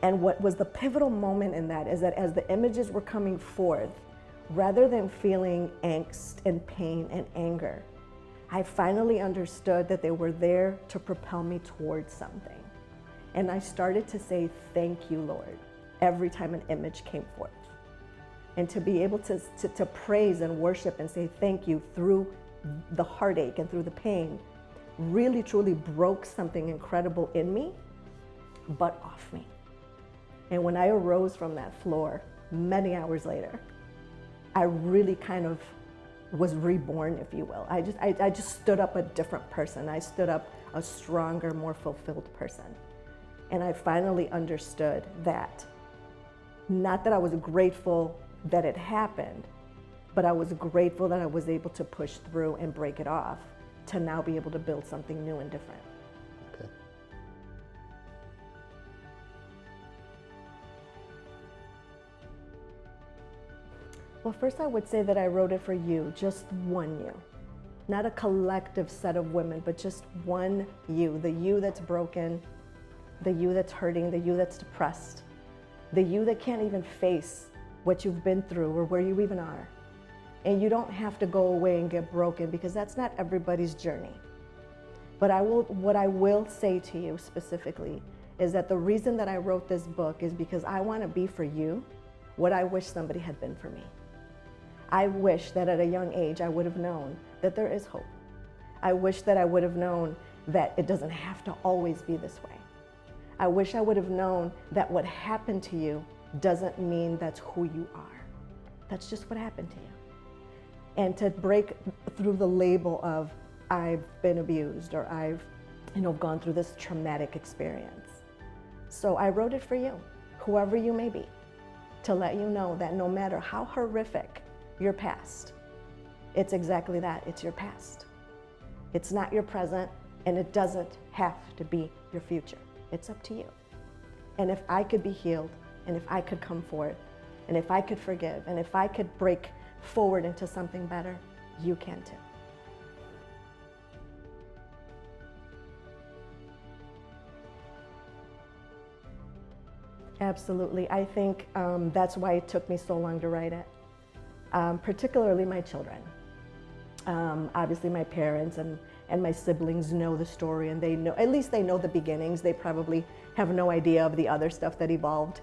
And what was the pivotal moment in that is that as the images were coming forth, rather than feeling angst and pain and anger, I finally understood that they were there to propel me towards something. And I started to say, thank you, Lord, every time an image came forth. And to be able to praise and worship and say thank you through the heartache and through the pain really truly broke something incredible in me, but off me. And when I arose from that floor many hours later, I really kind of was reborn, if you will. I just stood up a different person. I stood up a stronger, more fulfilled person. And I finally understood that, not that I was grateful that it happened, but I was grateful that I was able to push through and break it off to now be able to build something new and different. Well, first I would say that I wrote it for you, just one you. Not a collective set of women, but just one you. The you that's broken, the you that's hurting, the you that's depressed, the you that can't even face what you've been through or where you even are. And you don't have to go away and get broken, because that's not everybody's journey. But what I will say to you specifically is that the reason that I wrote this book is because I want to be for you what I wish somebody had been for me. I wish that at a young age I would have known that there is hope. I wish that I would have known that it doesn't have to always be this way. I wish I would have known that what happened to you doesn't mean that's who you are. That's just what happened to you. And to break through the label of I've been abused or I've gone through this traumatic experience. So I wrote it for you, whoever you may be, to let you know that no matter how horrific your past, it's exactly that, it's your past. It's not your present, and it doesn't have to be your future. It's up to you. And if I could be healed, and if I could come forth, and if I could forgive, and if I could break forward into something better, you can too. Absolutely. I think that's why it took me so long to write it, particularly my children. Obviously my parents and my siblings know the story, and they know, at least they know the beginnings. They probably have no idea of the other stuff that evolved.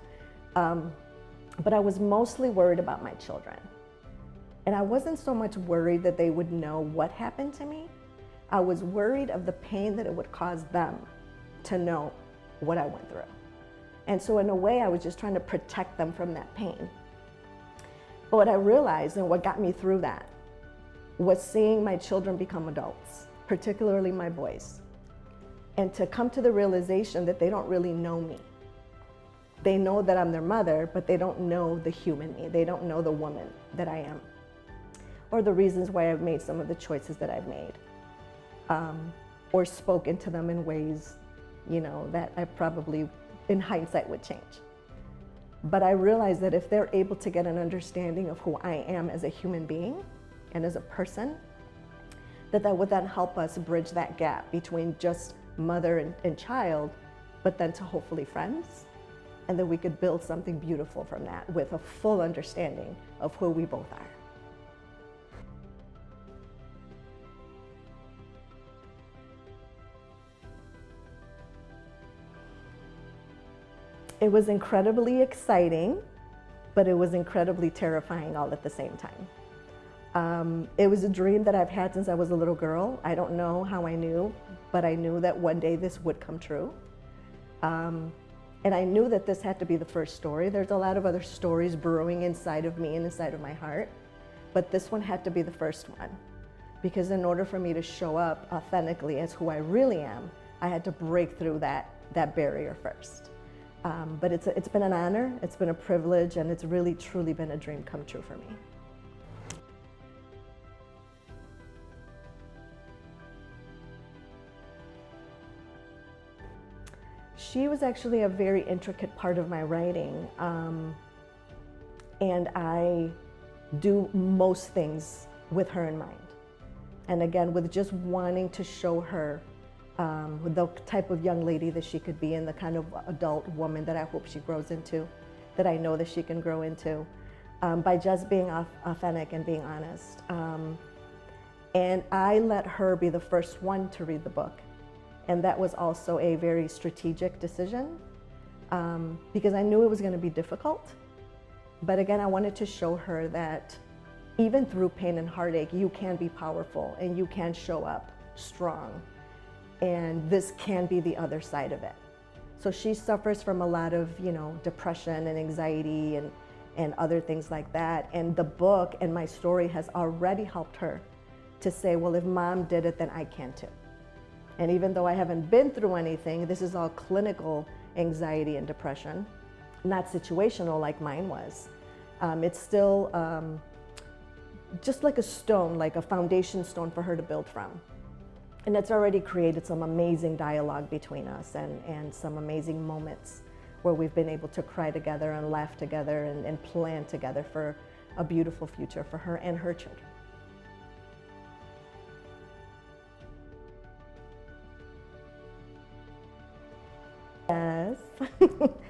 But I was mostly worried about my children. And I wasn't so much worried that they would know what happened to me. I was worried of the pain that it would cause them to know what I went through. And so in a way, I was just trying to protect them from that pain. But what I realized, and what got me through that, was seeing my children become adults, particularly my boys, and to come to the realization that they don't really know me. They know that I'm their mother, but they don't know the human me. They don't know the woman that I am, or the reasons why I've made some of the choices that I've made, or spoken to them in ways, that I probably, in hindsight, would change. But I realized that if they're able to get an understanding of who I am as a human being and as a person, that would then help us bridge that gap between just mother and child, but then to hopefully friends, and that we could build something beautiful from that with a full understanding of who we both are. It was incredibly exciting, but it was incredibly terrifying all at the same time. It was a dream that I've had since I was a little girl. I don't know how I knew, but I knew that one day this would come true. And I knew that this had to be the first story. There's a lot of other stories brewing inside of me and inside of my heart, but this one had to be the first one. Because in order for me to show up authentically as who I really am, I had to break through that barrier first. But it's been an honor, it's been a privilege, and it's really truly been a dream come true for me. She was actually a very intricate part of my writing, and I do most things with her in mind. And again, with just wanting to show her with the type of young lady that she could be and the kind of adult woman that I hope she grows into, that I know that she can grow into, by just being authentic and being honest. And I let her be the first one to read the book. And that was also a very strategic decision, because I knew it was going to be difficult. But again, I wanted to show her that even through pain and heartache, you can be powerful and you can show up strong. And this can be the other side of it. So she suffers from a lot of, depression and anxiety and other things like that. And the book and my story has already helped her to say, well, if Mom did it, then I can too. And even though I haven't been through anything, this is all clinical anxiety and depression, not situational like mine was. It's still just like a stone, like a foundation stone for her to build from. And it's already created some amazing dialogue between us and some amazing moments where we've been able to cry together and laugh together and plan together for a beautiful future for her and her children. Yes,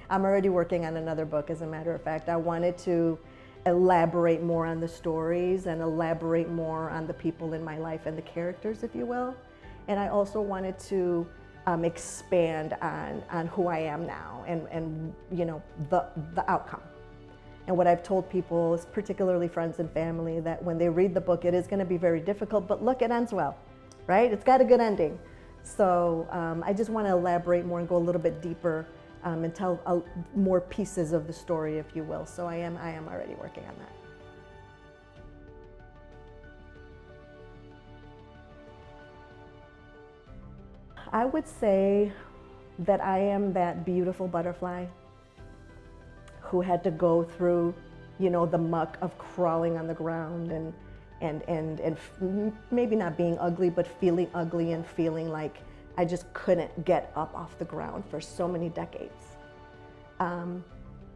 I'm already working on another book, as a matter of fact. I wanted to elaborate more on the stories and elaborate more on the people in my life and the characters, if you will. And I also wanted to expand on who I am now and you know, the outcome. And what I've told people, particularly friends and family, that when they read the book, it is going to be very difficult, but look, it ends well, right? It's got a good ending. So I just want to elaborate more and go a little bit deeper and tell more pieces of the story, if you will. So I am already working on that. I would say that I am that beautiful butterfly who had to go through, you know, the muck of crawling on the ground and maybe not being ugly, but feeling ugly and feeling like I just couldn't get up off the ground for so many decades. And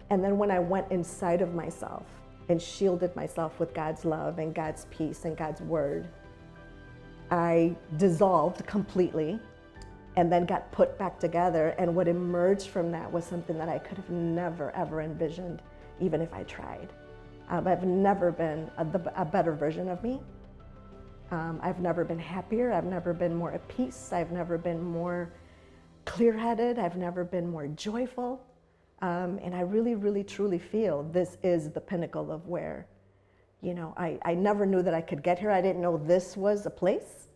then when I went inside of myself and shielded myself with God's love and God's peace and God's word, I dissolved completely and then got put back together. And what emerged from that was something that I could have never, ever envisioned, even if I tried. I've never been a better version of me. I've never been happier. I've never been more at peace. I've never been more clear-headed. I've never been more joyful. And I really, really, truly feel this is the pinnacle of where, you know, I never knew that I could get here. I didn't know this was a place.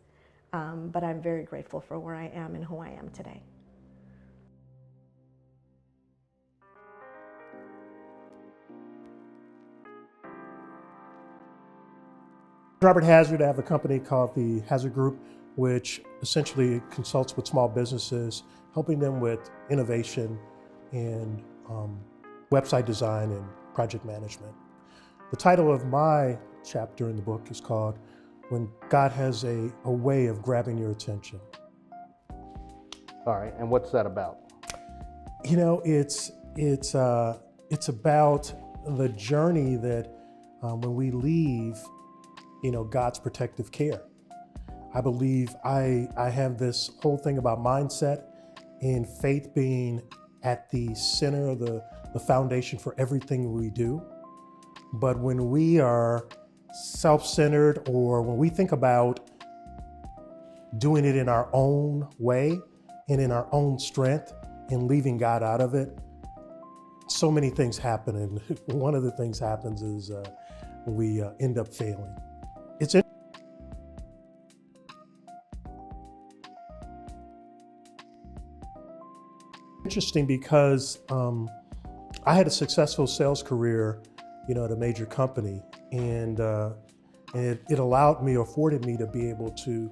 But I'm very grateful for where I am and who I am today. Robert Hazzard. I have a company called the Hazzard Group, which essentially consults with small businesses, helping them with innovation and website design and project management. The title of my chapter in the book is called When God Has a Way of Grabbing Your Attention. All right, and what's that about? You know, it's about the journey that when we leave, you know, God's protective care. I believe I have this whole thing about mindset and faith being at the center of the foundation for everything we do. But when we are self-centered, or when we think about doing it in our own way and in our own strength and leaving God out of it, so many things happen. And one of the things happens is we end up failing. It's interesting because I had a successful sales career, you know, at a major company, and it allowed me, afforded me to be able to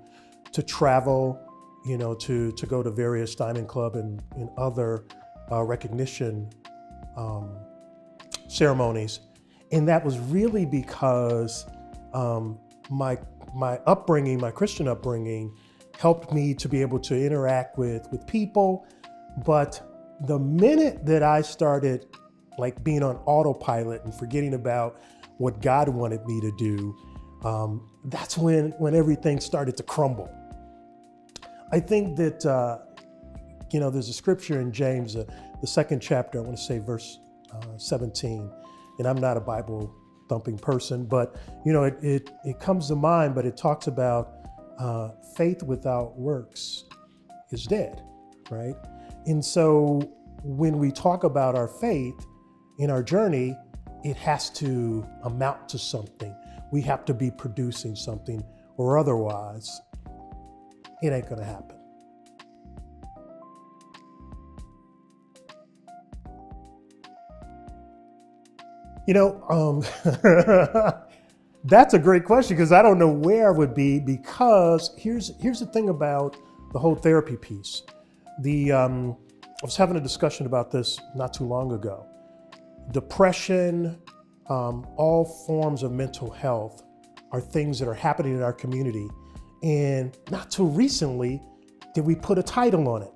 travel, you know, to go to various Diamond Club and other recognition ceremonies, and that was really because my upbringing, my Christian upbringing, helped me to be able to interact with people. But the minute that I started like being on autopilot and forgetting about what God wanted me to do, that's when everything started to crumble. I think that, you know, there's a scripture in James, the second chapter, I want to say verse 17, and I'm not a Bible thumping person, but, you know, it comes to mind, but it talks about faith without works is dead, right? And so when we talk about our faith in our journey, it has to amount to something. We have to be producing something, or otherwise it ain't gonna happen. You know, that's a great question, because I don't know where I would be, because here's the thing about the whole therapy piece. I was having a discussion about this not too long ago. Depression, all forms of mental health are things that are happening in our community. And not too recently did we put a title on it.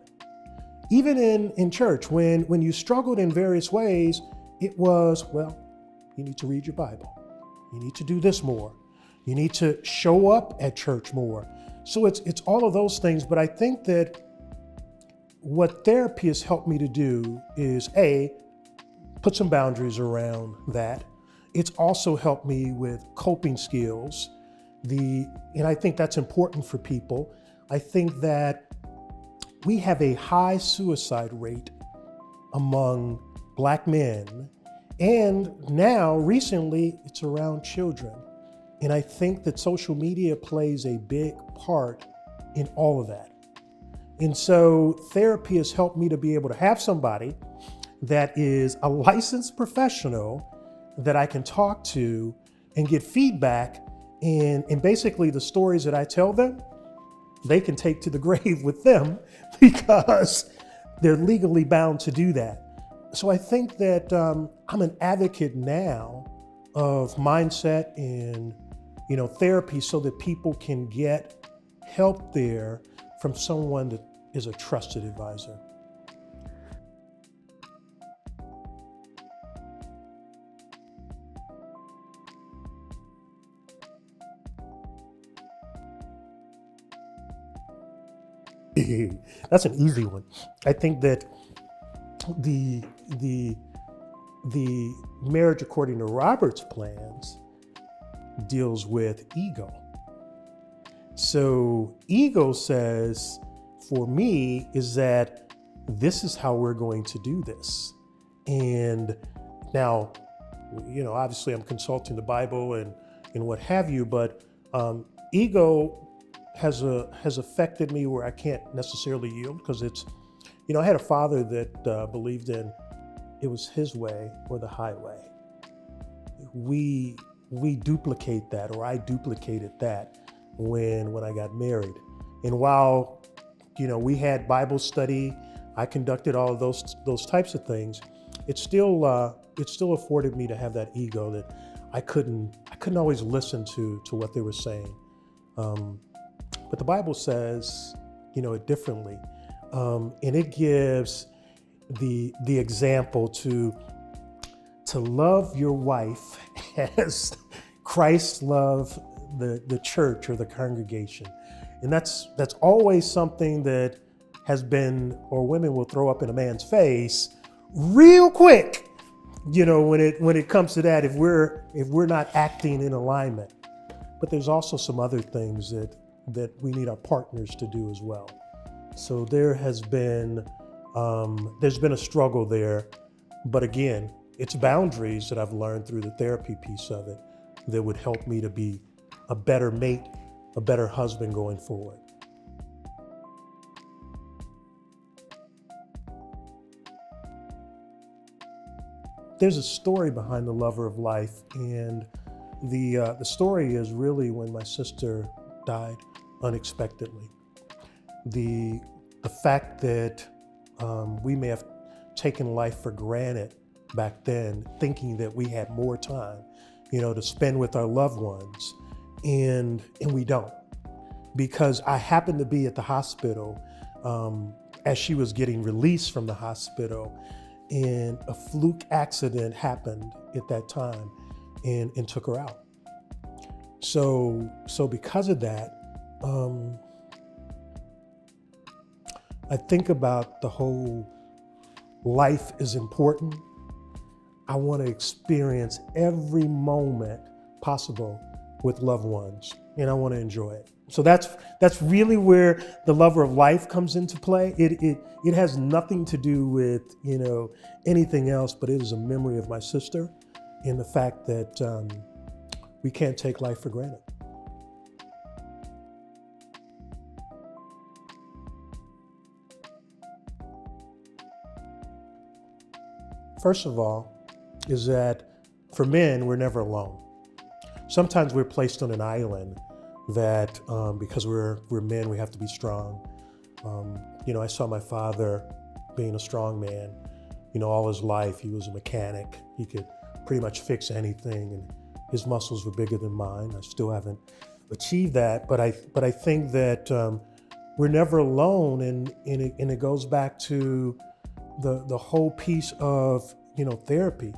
Even in church, when you struggled in various ways, it was, well, you need to read your Bible, You need to do this more. You need to show up at church more. So it's all of those things. But I think that what therapy has helped me to do is put some boundaries around that. It's also helped me with coping skills. And I think that's important for people. I think that we have a high suicide rate among Black men. And now, recently, it's around children. And I think that social media plays a big part in all of that. And so therapy has helped me to be able to have somebody that is a licensed professional that I can talk to and get feedback. And basically the stories that I tell them, they can take to the grave with them because they're legally bound to do that. So I think that I'm an advocate now of mindset and therapy so that people can get help there from someone that is a trusted advisor. That's an easy one. I think that the marriage according to Robert's plans deals with ego. So ego says, for me, is that this is how we're going to do this. And now, obviously I'm consulting the Bible and what have you, but ego has affected me where I can't necessarily yield because it's, I had a father that believed in it was his way or the highway. We duplicate that, or I duplicated that when I got married. And while, we had Bible study, I conducted all of those types of things, it still afforded me to have that ego that I couldn't always listen to what they were saying. But the Bible says, it differently. And it gives the example to love your wife as Christ loved the church or the congregation. And that's always something that has been, or women will throw up in a man's face real quick, when it comes to that, if we're not acting in alignment. But there's also some other things that we need our partners to do as well. So there's been a struggle there, but again, it's boundaries that I've learned through the therapy piece of it that would help me to be a better mate, a better husband going forward. There's a story behind the lover of life, and the story is really when my sister died unexpectedly. The fact that we may have taken life for granted back then, thinking that we had more time, to spend with our loved ones, and we don't. Because I happened to be at the hospital as she was getting released from the hospital, and a fluke accident happened at that time and took her out. So because of that, I think about the whole life is important. I want to experience every moment possible with loved ones, and I want to enjoy it. So that's really where the lover of life comes into play. It has nothing to do with anything else, but it is a memory of my sister and the fact that we can't take life for granted. First of all, is that for men, we're never alone. Sometimes we're placed on an island that because we're men, we have to be strong. I saw my father being a strong man. All his life, he was a mechanic. He could pretty much fix anything, and his muscles were bigger than mine. I still haven't achieved that, but I think that we're never alone, and it goes back to the whole piece of therapy.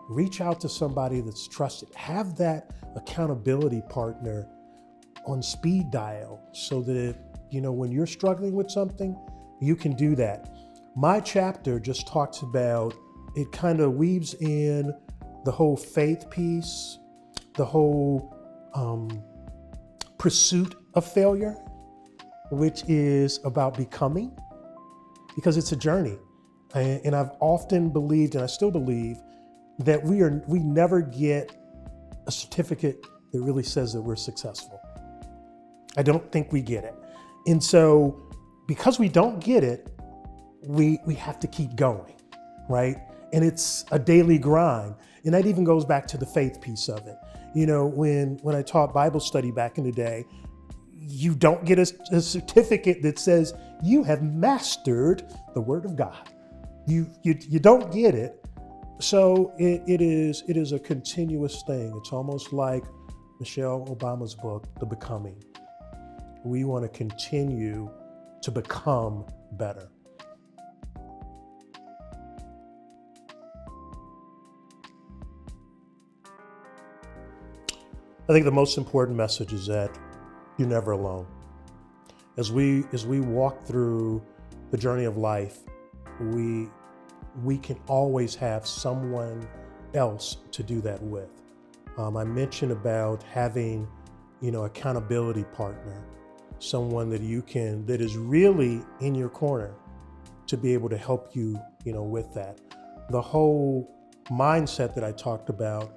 reach out to somebody that's trusted. Have that accountability partner on speed dial so that, when you're struggling with something, you can do that. My chapter just talks about, it kind of weaves in the whole faith piece, the whole pursuit of failure, which is about becoming, because it's a journey. And I've often believed, and I still believe, that we never get a certificate that really says that we're successful. I don't think we get it. And so because we don't get it, we have to keep going, right? And it's a daily grind. And that even goes back to the faith piece of it. When I taught Bible study back in the day, you don't get a certificate that says you have mastered the Word of God. You don't get it. So it is a continuous thing. It's almost like Michelle Obama's book, The Becoming. We want to continue to become better. I think the most important message is that you're never alone. As we walk through the journey of life, we can always have someone else to do that with. I mentioned about having, accountability partner, someone that that is really in your corner to be able to help you, with that. The whole mindset that I talked about,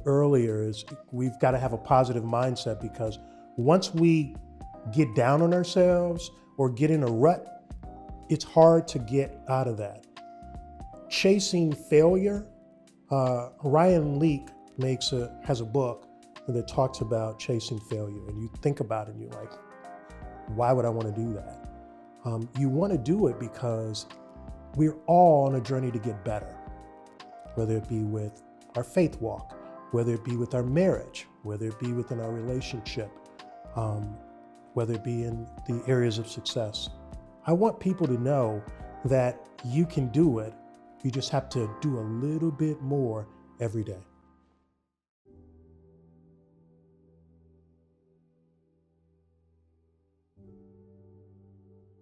earlier is we've got to have a positive mindset, because once we get down on ourselves or get in a rut, it's hard to get out of that. Chasing failure, Ryan Leake has a book that talks about chasing failure, and you think about it and you're like, why would I want to do that? You want to do it because we're all on a journey to get better, whether it be with our faith walk, whether it be with our marriage, whether it be within our relationship, whether it be in the areas of success. I want people to know that you can do it. You just have to do a little bit more every day.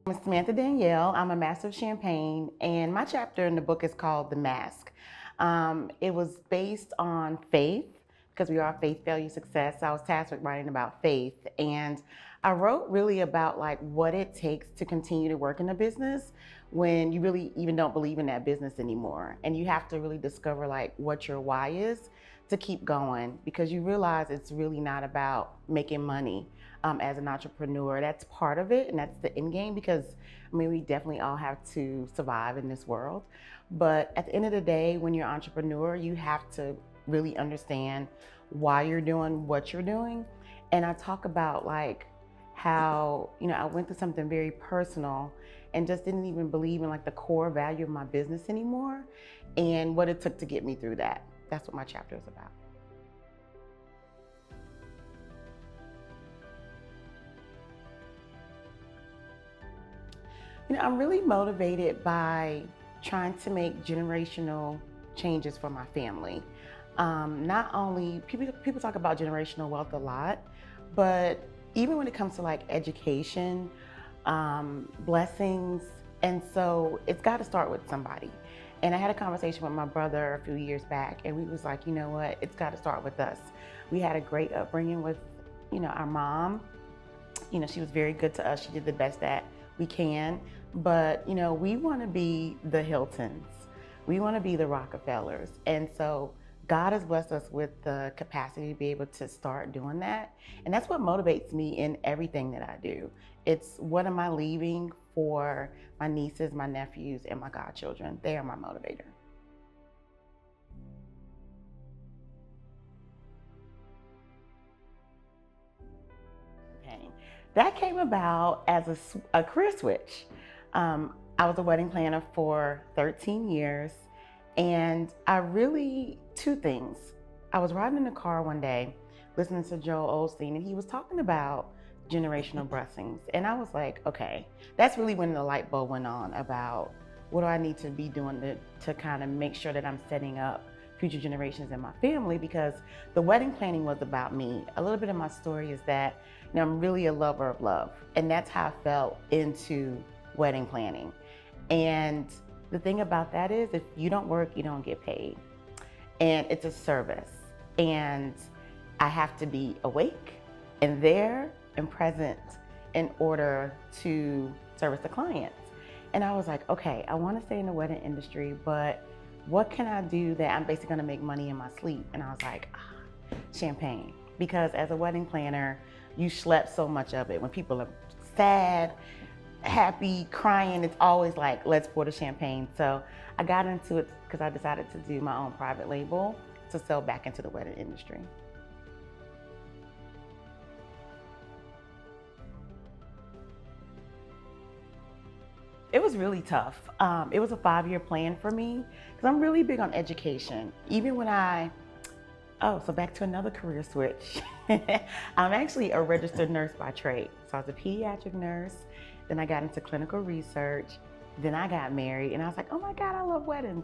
I'm Samantha Danielle. I'm a master of champagne, and my chapter in the book is called The Mask. It was based on faith, because we are faith, failure, success. I was tasked with writing about faith, and I wrote really about what it takes to continue to work in a business when you really even don't believe in that business anymore. And you have to really discover what your why is to keep going, because you realize it's really not about making money as an entrepreneur. That's part of it, and that's the end game, because we definitely all have to survive in this world. But at the end of the day, when you're an entrepreneur, you have to really understand why you're doing what you're doing. And I talk about how, I went through something very personal and just didn't even believe in the core value of my business anymore, and what it took to get me through that. That's what my chapter is about. I'm really motivated by trying to make generational changes for my family. Not only, people talk about generational wealth a lot, but even when it comes to education, blessings, and so it's got to start with somebody. And I had a conversation with my brother a few years back, and we was like, you know what, it's got to start with us. We had a great upbringing with, our mom. She was very good to us. She did the best that we can, but we want to be the Hiltons. We want to be the Rockefellers. And so God has blessed us with the capacity to be able to start doing that. And that's what motivates me in everything that I do. It's what am I leaving for my nieces, my nephews, and my godchildren. They are my motivator. That came about as a career switch. I was a wedding planner for 13 years, and two things. I was riding in the car one day, listening to Joel Osteen, and he was talking about generational blessings. And I was like, okay, that's really when the light bulb went on about what do I need to be doing to kind of make sure that I'm setting up future generations in my family, because the wedding planning was about me. A little bit of my story is that, you know, I'm really a lover of love, and that's how I fell into wedding planning. And the thing about that is, if you don't work, you don't get paid. And it's a service. And I have to be awake and there and present in order to service the clients. And I was like, okay, I want to stay in the wedding industry, but what can I do that I'm basically gonna make money in my sleep? And I was like, champagne. Because as a wedding planner, you schlep so much of it. When people are sad, happy, crying, it's always like, let's pour the champagne. So I got into it because I decided to do my own private label to sell back into the wedding industry. It was really tough. It was a 5-year plan for me because I'm really big on education. Even when so back to another career switch. I'm actually a registered nurse by trade. So I was a pediatric nurse, then I got into clinical research, then I got married, and I was like, oh my God, I love weddings.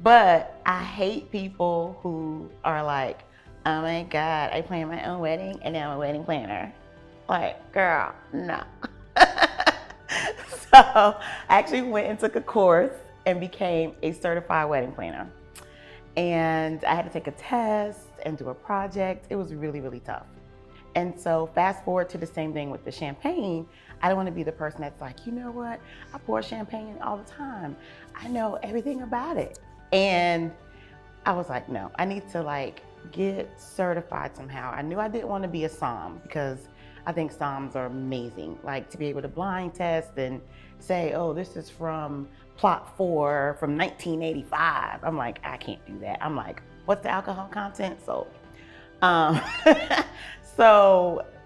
But I hate people who are like, oh my God, I plan my own wedding and now I'm a wedding planner. Like, girl, no. So I actually went and took a course and became a certified wedding planner. And I had to take a test and do a project. It was really, really tough. And so fast forward to the same thing with the champagne. I don't want to be the person that's like, you know what? I pour champagne all the time. I know everything about it. And I was like, no, I need to get certified somehow. I knew I didn't want to be a som because I think soms are amazing. Like to be able to blind test and say, oh, this is from plot 4 from 1985. I'm like, I can't do that. I'm like, what's the alcohol content? So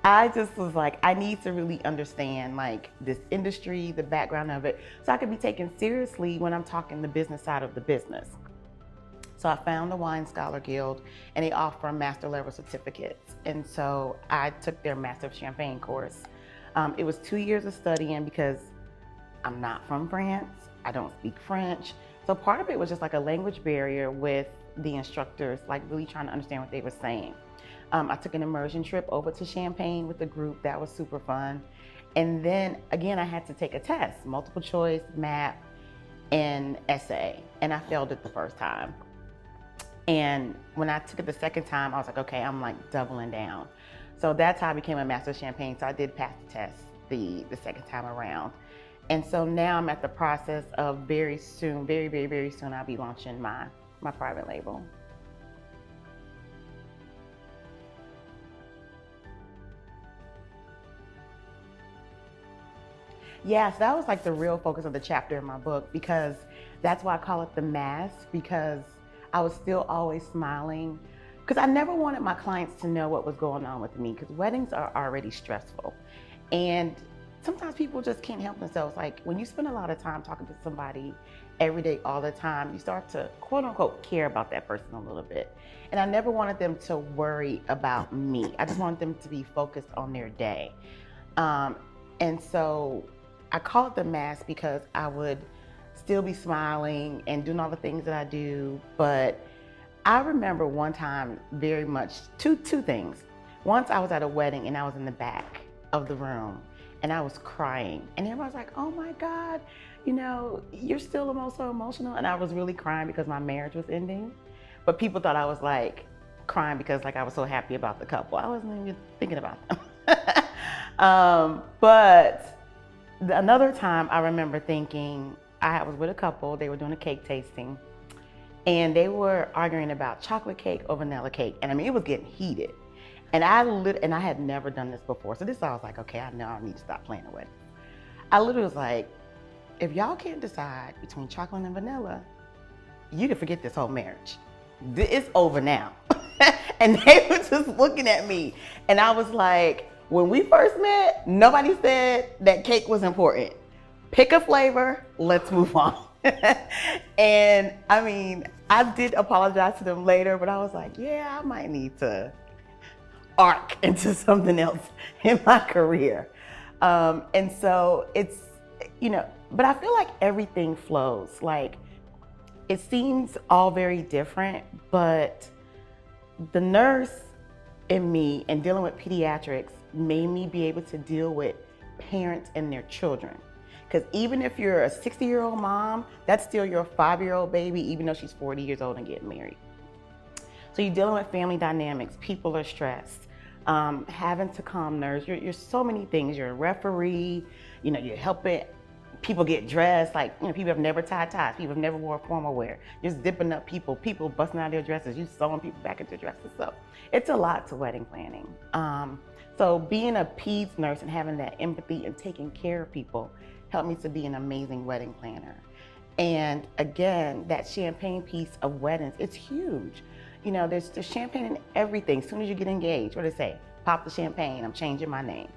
I just was like, I need to really understand this industry, the background of it, so I could be taken seriously when I'm talking the business side of the business. So I found the Wine Scholar Guild, and they offer master level certificates. And so I took their Master of Champagne course. It was 2 years of studying because I'm not from France. I don't speak French. So part of it was just like a language barrier with the instructors, really trying to understand what they were saying. I took an immersion trip over to Champagne with the group. That was super fun. And then again, I had to take a test, multiple choice, map, and essay. And I failed it the first time. And when I took it the second time, I was like, okay, I'm doubling down. So that's how I became a Master of Champagne. So I did pass the test the second time around. And so now I'm at the process of very soon, very, very, very soon, I'll be launching my private label. Yeah, so that was the real focus of the chapter in my book, because that's why I call it the mask, because I was still always smiling, because I never wanted my clients to know what was going on with me, because weddings are already stressful. And sometimes people just can't help themselves. When you spend a lot of time talking to somebody every day, all the time, you start to quote unquote care about that person a little bit. And I never wanted them to worry about me. I just wanted them to be focused on their day. And so I call it the mask because I would still be smiling and doing all the things that I do. But I remember one time very much, two things. Once I was at a wedding and I was in the back of the room and I was crying, and everyone was like, oh my God, you're still so emotional. And I was really crying because my marriage was ending. But people thought I was crying because I was so happy about the couple. I wasn't even thinking about them. But another time I remember thinking, I was with a couple, they were doing a cake tasting, and they were arguing about chocolate cake or vanilla cake. And I mean, it was getting heated. And I had never done this before. So I was like, okay, I know I need to stop playing the wedding. I literally was like, if y'all can't decide between chocolate and vanilla, you can forget this whole marriage. It's over now. And they were just looking at me. And I was like, when we first met, nobody said that cake was important. Pick a flavor, let's move on. And I mean, I did apologize to them later, but I was like, yeah, I might need to arc into something else in my career. And so it's, but I feel like everything flows. It seems all very different, but the nurse in me and dealing with pediatrics made me be able to deal with parents and their children. Because even if you're a 60-year-old mom, that's still your 5-year-old baby, even though she's 40 years old and getting married. So you're dealing with family dynamics, people are stressed, having to calm nerves. You're so many things. You're a referee, you're helping people get dressed. Like, people have never tied ties, people have never wore formal wear. You're zipping up people busting out their dresses, you sewing people back into dresses. So it's a lot to wedding planning. So being a peds nurse and having that empathy and taking care of people helped me to be an amazing wedding planner. And again, that champagne piece of weddings, it's huge. There's champagne in everything. As soon as you get engaged, what do they say? Pop the champagne, I'm changing my name.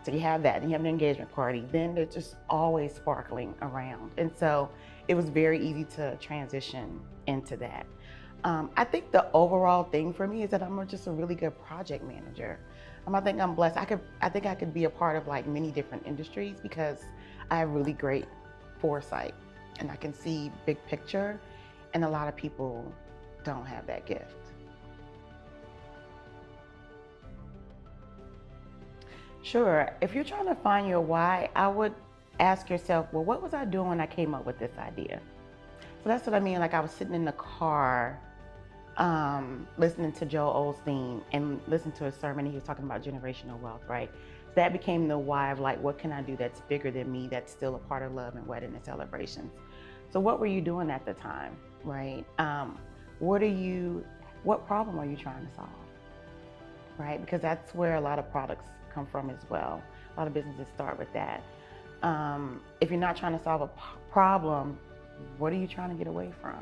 So you have that, and you have an engagement party. Then they're just always sparkling around. And so it was very easy to transition into that. I think the overall thing for me is that I'm just a really good project manager. I think I'm blessed. I think I could be a part of like many different industries because I have really great foresight and I can see big picture, and a lot of people don't have that gift. Sure, if you're trying to find your why, I would ask yourself, well, what was I doing when I came up with this idea? So that's what I mean, like I was sitting in the car listening to Joel Osteen and listening to a sermon, he was talking about generational wealth, right? So that became the why of like, what can I do that's bigger than me, that's still a part of love and wedding and celebrations? So what were you doing at the time, right? What problem are you trying to solve, right? Because that's where a lot of products come from as well. A lot of businesses start with that. If you're not trying to solve a problem, what are you trying to get away from,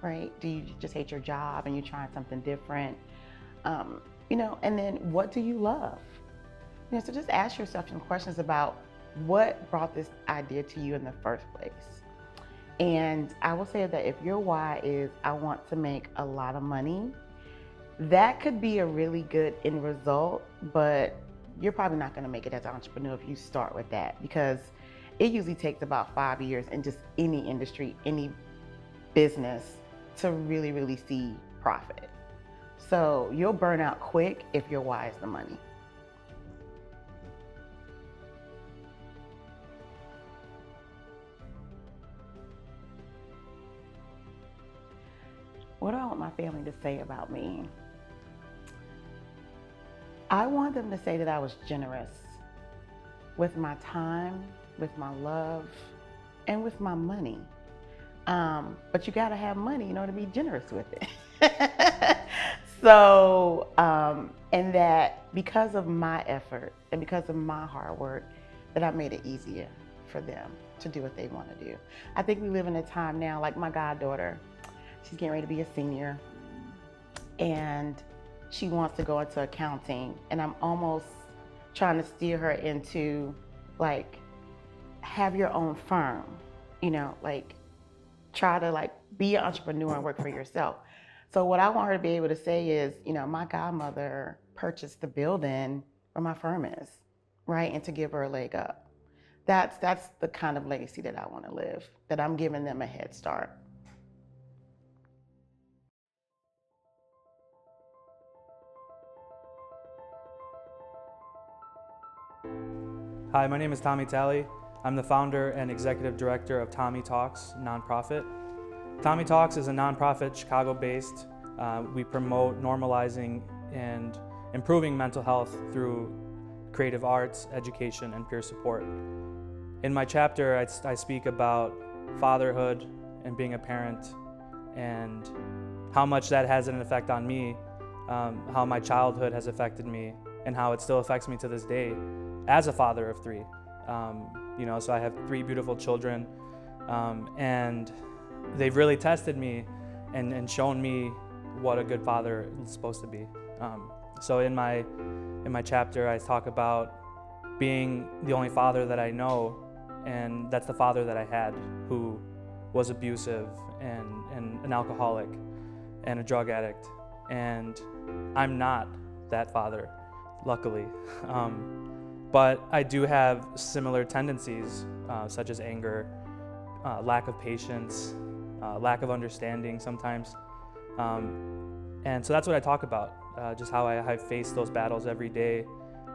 right? Do you just hate your job and you're trying something different? And then what do you love? So just ask yourself some questions about what brought this idea to you in the first place. And I will say that if your why is, I want to make a lot of money, that could be a really good end result, but you're probably not going to make it as an entrepreneur if you start with that, because it usually takes about 5 years in just any industry, any business to really, really see profit. So you'll burn out quick if your why is the money. What do I want my family to say about me? I want them to say that I was generous with my time, with my love, and with my money. But you gotta have money in order to be generous with it. So, and that because of my effort and because of my hard work, that I made it easier for them to do what they want to do. I think we live in a time now, like my goddaughter, she's getting ready to be a senior, and she wants to go into accounting, and I'm almost trying to steer her into like, have your own firm, like try to like be an entrepreneur and work for yourself. So what I want her to be able to say is, my godmother purchased the building where my firm is, right? And to give her a leg up. That's the kind of legacy that I want to live, that I'm giving them a head start. Hi, my name is Tommy Talley. I'm the founder and executive director of Tommy Talks nonprofit. Tommy Talks is a nonprofit Chicago-based. We promote normalizing and improving mental health through creative arts, education, and peer support. In my chapter, I speak about fatherhood and being a parent and how much that has an effect on me, how my childhood has affected me, and how it still affects me to this day as a father of 3. So I have 3 beautiful children, and they've really tested me and shown me what a good father is supposed to be. So in my chapter, I talk about being the only father that I know, and that's the father that I had, who was abusive and an alcoholic and a drug addict. And I'm not that father, luckily. But I do have similar tendencies, such as anger, lack of patience, lack of understanding sometimes. And so that's what I talk about, just how I face those battles every day,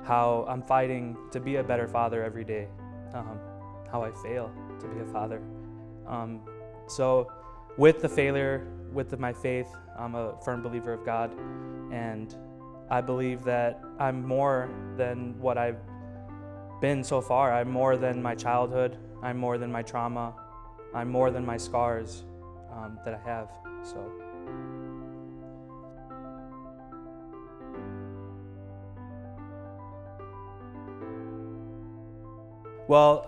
how I'm fighting to be a better father every day, how I fail to be a father. So with the failure, with my faith, I'm a firm believer of God, and I believe that I'm more than what I've been so far. I'm more than my childhood. I'm more than my trauma. I'm more than my scars that I have. So. Well,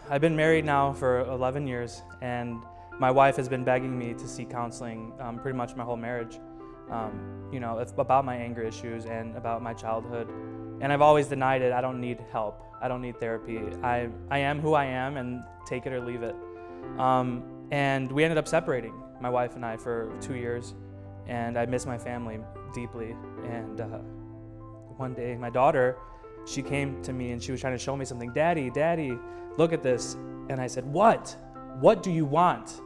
I've been married now for 11 years, and my wife has been begging me to seek counseling pretty much my whole marriage. It's about my anger issues and about my childhood. And I've always denied it. I don't need help. I don't need therapy. I am who I am, and take it or leave it. And we ended up separating, my wife and I, for 2 years. And I miss my family deeply. And one day, my daughter, she came to me and she was trying to show me something. Daddy, look at this. And I said, what? What do you want?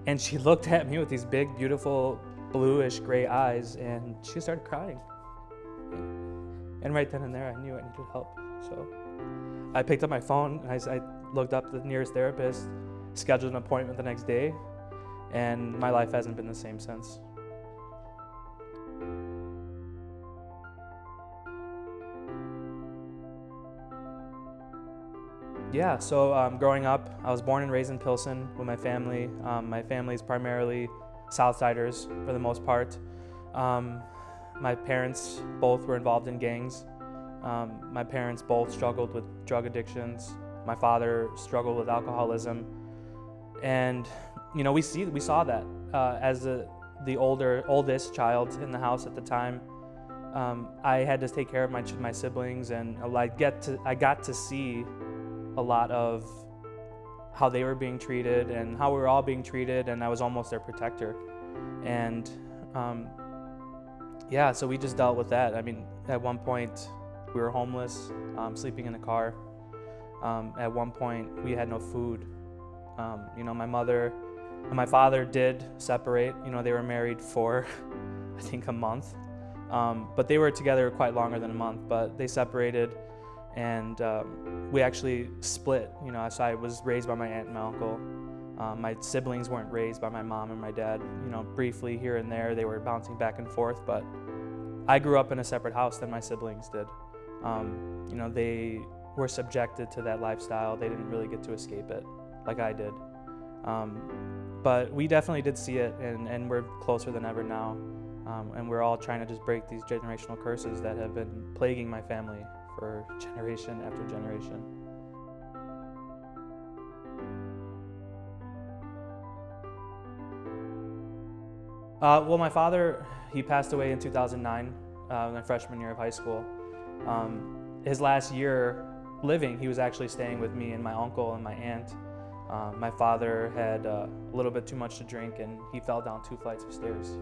And she looked at me with these big, beautiful, bluish gray eyes, and she started crying. And right then and there, I knew I needed help. So I picked up my phone, and I looked up the nearest therapist, scheduled an appointment the next day, and my life hasn't been the same since. Yeah, so growing up, I was born and raised in Pilsen with my family. My family is primarily Southsiders for the most part. My parents both were involved in gangs. My parents both struggled with drug addictions. My father struggled with alcoholism. And, we saw that as the oldest child in the house at the time. I had to take care of my siblings, and I got to see a lot of how they were being treated and how we were all being treated, and I was almost their protector. And so we just dealt with that. I mean, at one point we were homeless, sleeping in the car. At one point we had no food. My mother and my father did separate. They were married for I think a month, but they were together quite longer than a month, but they separated. And we actually split. So I was raised by my aunt and my uncle. My siblings weren't raised by my mom and my dad. Briefly here and there, they were bouncing back and forth, but I grew up in a separate house than my siblings did. They were subjected to that lifestyle. They didn't really get to escape it like I did. But we definitely did see it, and we're closer than ever now. And we're all trying to just break these generational curses that have been plaguing my family for generation after generation. Well, my father, he passed away in 2009, my freshman year of high school. His last year living, he was actually staying with me and my uncle and my aunt. My father had a little bit too much to drink, and he fell down 2 flights of stairs,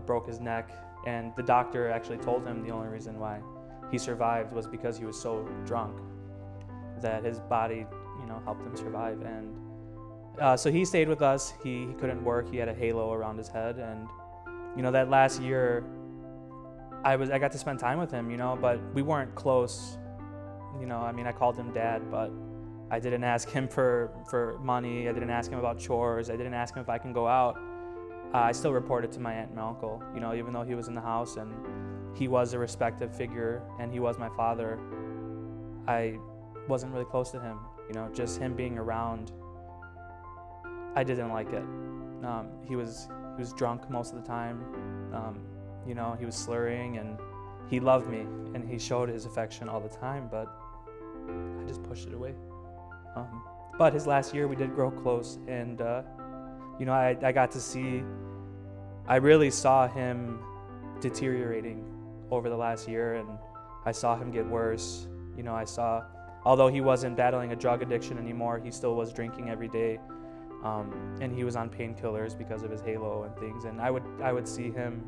broke his neck, and the doctor actually told him the only reason why he survived was because he was so drunk that his body, helped him survive. And so he stayed with us. He couldn't work. He had a halo around his head. And, that last year, I got to spend time with him, but we weren't close. I called him Dad, but I didn't ask him for money. I didn't ask him about chores. I didn't ask him if I can go out. I still reported to my aunt and my uncle, even though he was in the house and he was a respected figure and he was my father. I wasn't really close to him, just him being around. I didn't like it. He was drunk most of the time. He was slurring, and he loved me and he showed his affection all the time, but I just pushed it away. But his last year we did grow close, and I got to see, I really saw him deteriorating over the last year, and I saw him get worse. Although he wasn't battling a drug addiction anymore, he still was drinking every day, and he was on painkillers because of his halo and things. And I would see him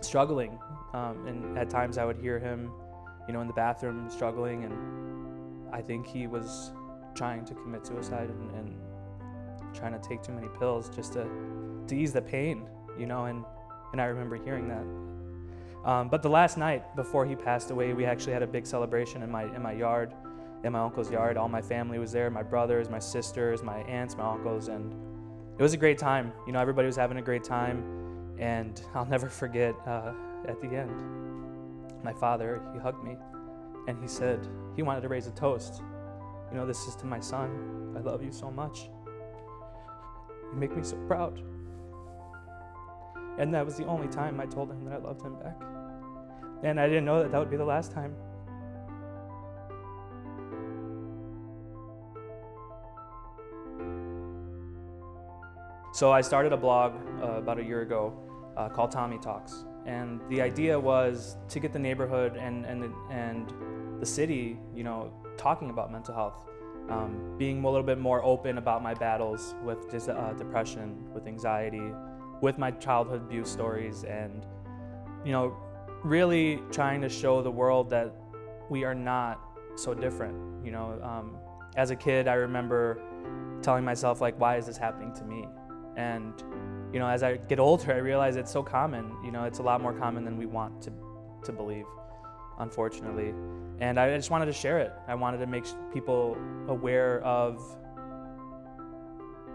struggling, and at times I would hear him, in the bathroom struggling, and I think he was trying to commit suicide and trying to take too many pills just to ease the pain, you know, and I remember hearing that. But the last night before he passed away, we actually had a big celebration in my yard, in my uncle's yard. All my family was there, my brothers, my sisters, my aunts, my uncles, and it was a great time. You know, everybody was having a great time, and I'll never forget at the end, my father, he hugged me, and he said he wanted to raise a toast. You know, this is to my son. I love you so much. You make me so proud. And that was the only time I told him that I loved him back. And I didn't know that would be the last time. So I started a blog about a year ago called Tommy Talks. And the idea was to get the neighborhood and the city, you know, talking about mental health, being a little bit more open about my battles with just depression, with anxiety, with my childhood abuse stories, and, you know, really trying to show the world that we are not so different. You know, as a kid, I remember telling myself, like, why is this happening to me? And, you know, as I get older, I realize it's so common. You know, it's a lot more common than we want to believe, unfortunately. And I just wanted to share it. I wanted to make people aware of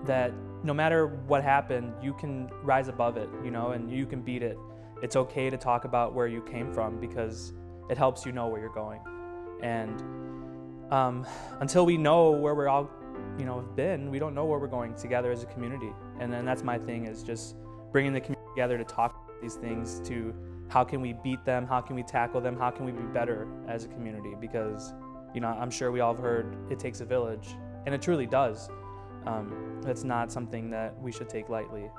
that no matter what happened, you can rise above it, you know, and you can beat it. It's okay to talk about where you came from because it helps you know where you're going. And until we know where we're all, you know, been, we don't know where we're going together as a community. And then that's my thing, is just bringing the community together to talk about these things, to how can we beat them, how can we tackle them, how can we be better as a community? Because, you know, I'm sure we all have heard it takes a village, and it truly does. It's not something that we should take lightly.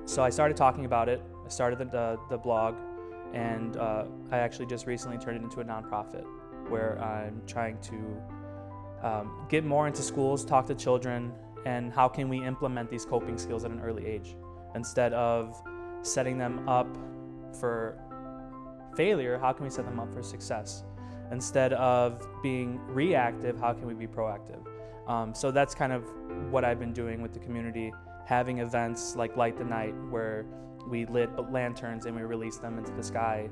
So I started talking about it. I started the blog, and I actually just recently turned it into a nonprofit where I'm trying to get more into schools, talk to children, and how can we implement these coping skills at an early age instead of setting them up for failure. How can we set them up for success? Instead of being reactive, how can we be proactive? So that's kind of what I've been doing with the community, having events like Light the Night, where we lit lanterns and we released them into the sky,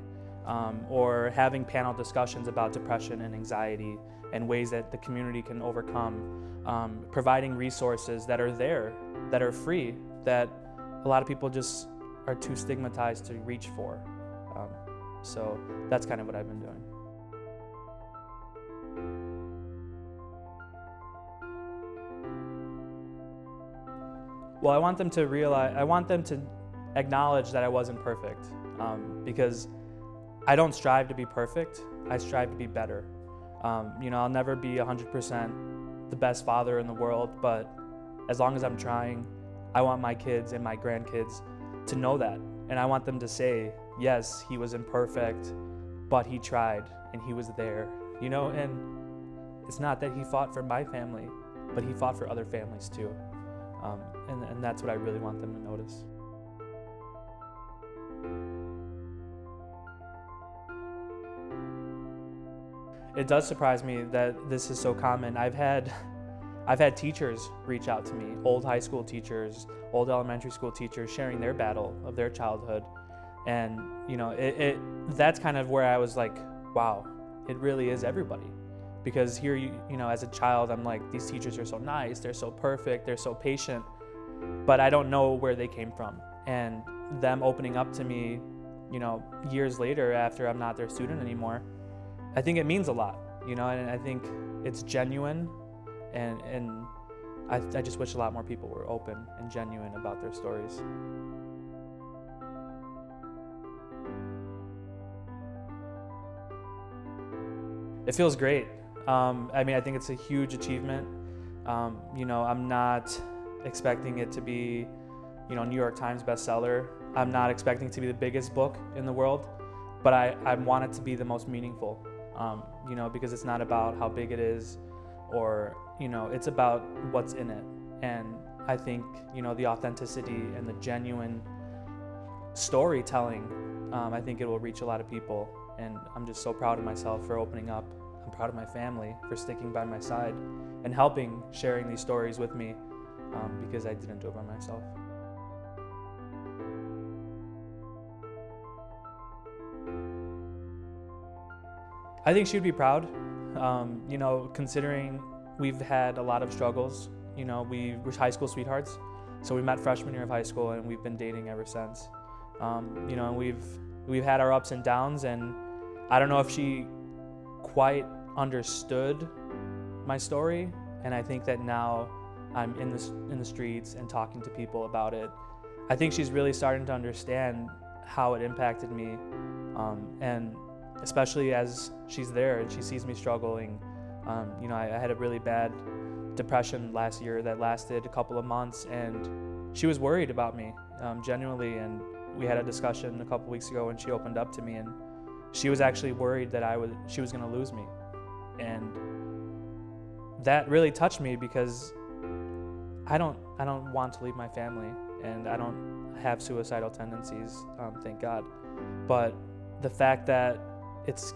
or having panel discussions about depression and anxiety and ways that the community can overcome, providing resources that are there, that are free, that a lot of people just are too stigmatized to reach for. So that's kind of what I've been doing. Well, I want them to realize, I want them to acknowledge that I wasn't perfect, because I don't strive to be perfect, I strive to be better. You know, I'll never be 100% the best father in the world, but as long as I'm trying, I want my kids and my grandkids to know that. And I want them to say, yes, he was imperfect, but he tried and he was there, you know? And it's not that he fought for my family, but he fought for other families too. And that's what I really want them to notice. It does surprise me that this is so common. I've had teachers reach out to me, old high school teachers, old elementary school teachers, sharing their battle of their childhood. And, you know, that's kind of where I was like, wow, it really is everybody. Because here, you know, as a child, I'm like, these teachers are so nice, they're so perfect, they're so patient, but I don't know where they came from. And them opening up to me, you know, years later after I'm not their student anymore, I think it means a lot, you know, and I think it's genuine, and I just wish a lot more people were open and genuine about their stories. It feels great. I mean, I think it's a huge achievement. You know, I'm not expecting it to be, you know, New York Times bestseller. I'm not expecting it to be the biggest book in the world, but I want it to be the most meaningful, you know, because it's not about how big it is, or, you know, it's about what's in it. And I think, you know, the authenticity and the genuine storytelling, I think it will reach a lot of people. And I'm just so proud of myself for opening up. I'm proud of my family for sticking by my side and helping, sharing these stories with me. because I didn't do it by myself. I think she would be proud, you know, considering we've had a lot of struggles. You know, we were high school sweethearts, so we met freshman year of high school and we've been dating ever since. You know, and we've had our ups and downs, and I don't know if she quite understood my story, and I think that now I'm in the streets and talking to people about it. I think she's really starting to understand how it impacted me, and especially as she's there and she sees me struggling. You know, I had a really bad depression last year that lasted a couple of months, and she was worried about me, genuinely, and we had a discussion a couple weeks ago when she opened up to me, and she was actually worried that she was going to lose me. And that really touched me because I don't want to leave my family, and I don't have suicidal tendencies, thank God. But the fact that it's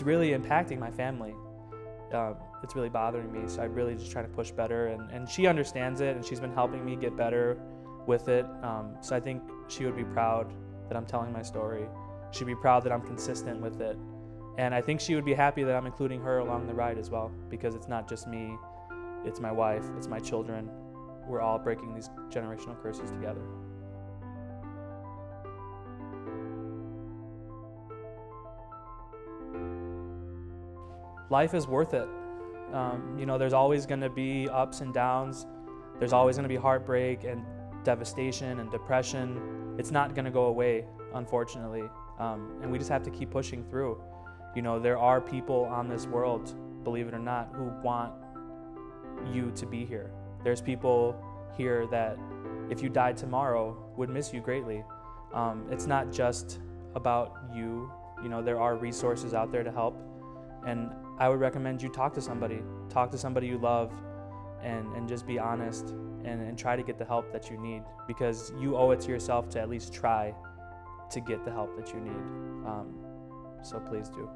really impacting my family, it's really bothering me. So I really just try to push better, and she understands it, and she's been helping me get better with it. So I think she would be proud that I'm telling my story. She'd be proud that I'm consistent with it. And I think she would be happy that I'm including her along the ride as well, because it's not just me, it's my wife, it's my children. We're all breaking these generational curses together. Life is worth it. You know, there's always going to be ups and downs. There's always going to be heartbreak and devastation and depression. It's not going to go away, unfortunately. And we just have to keep pushing through. You know, there are people on this world, believe it or not, who want you to be here. There's people here that, if you died tomorrow, would miss you greatly. It's not just about you. You know, there are resources out there to help. And I would recommend you talk to somebody you love, and just be honest and try to get the help that you need, because you owe it to yourself to at least try to get the help that you need. So please do.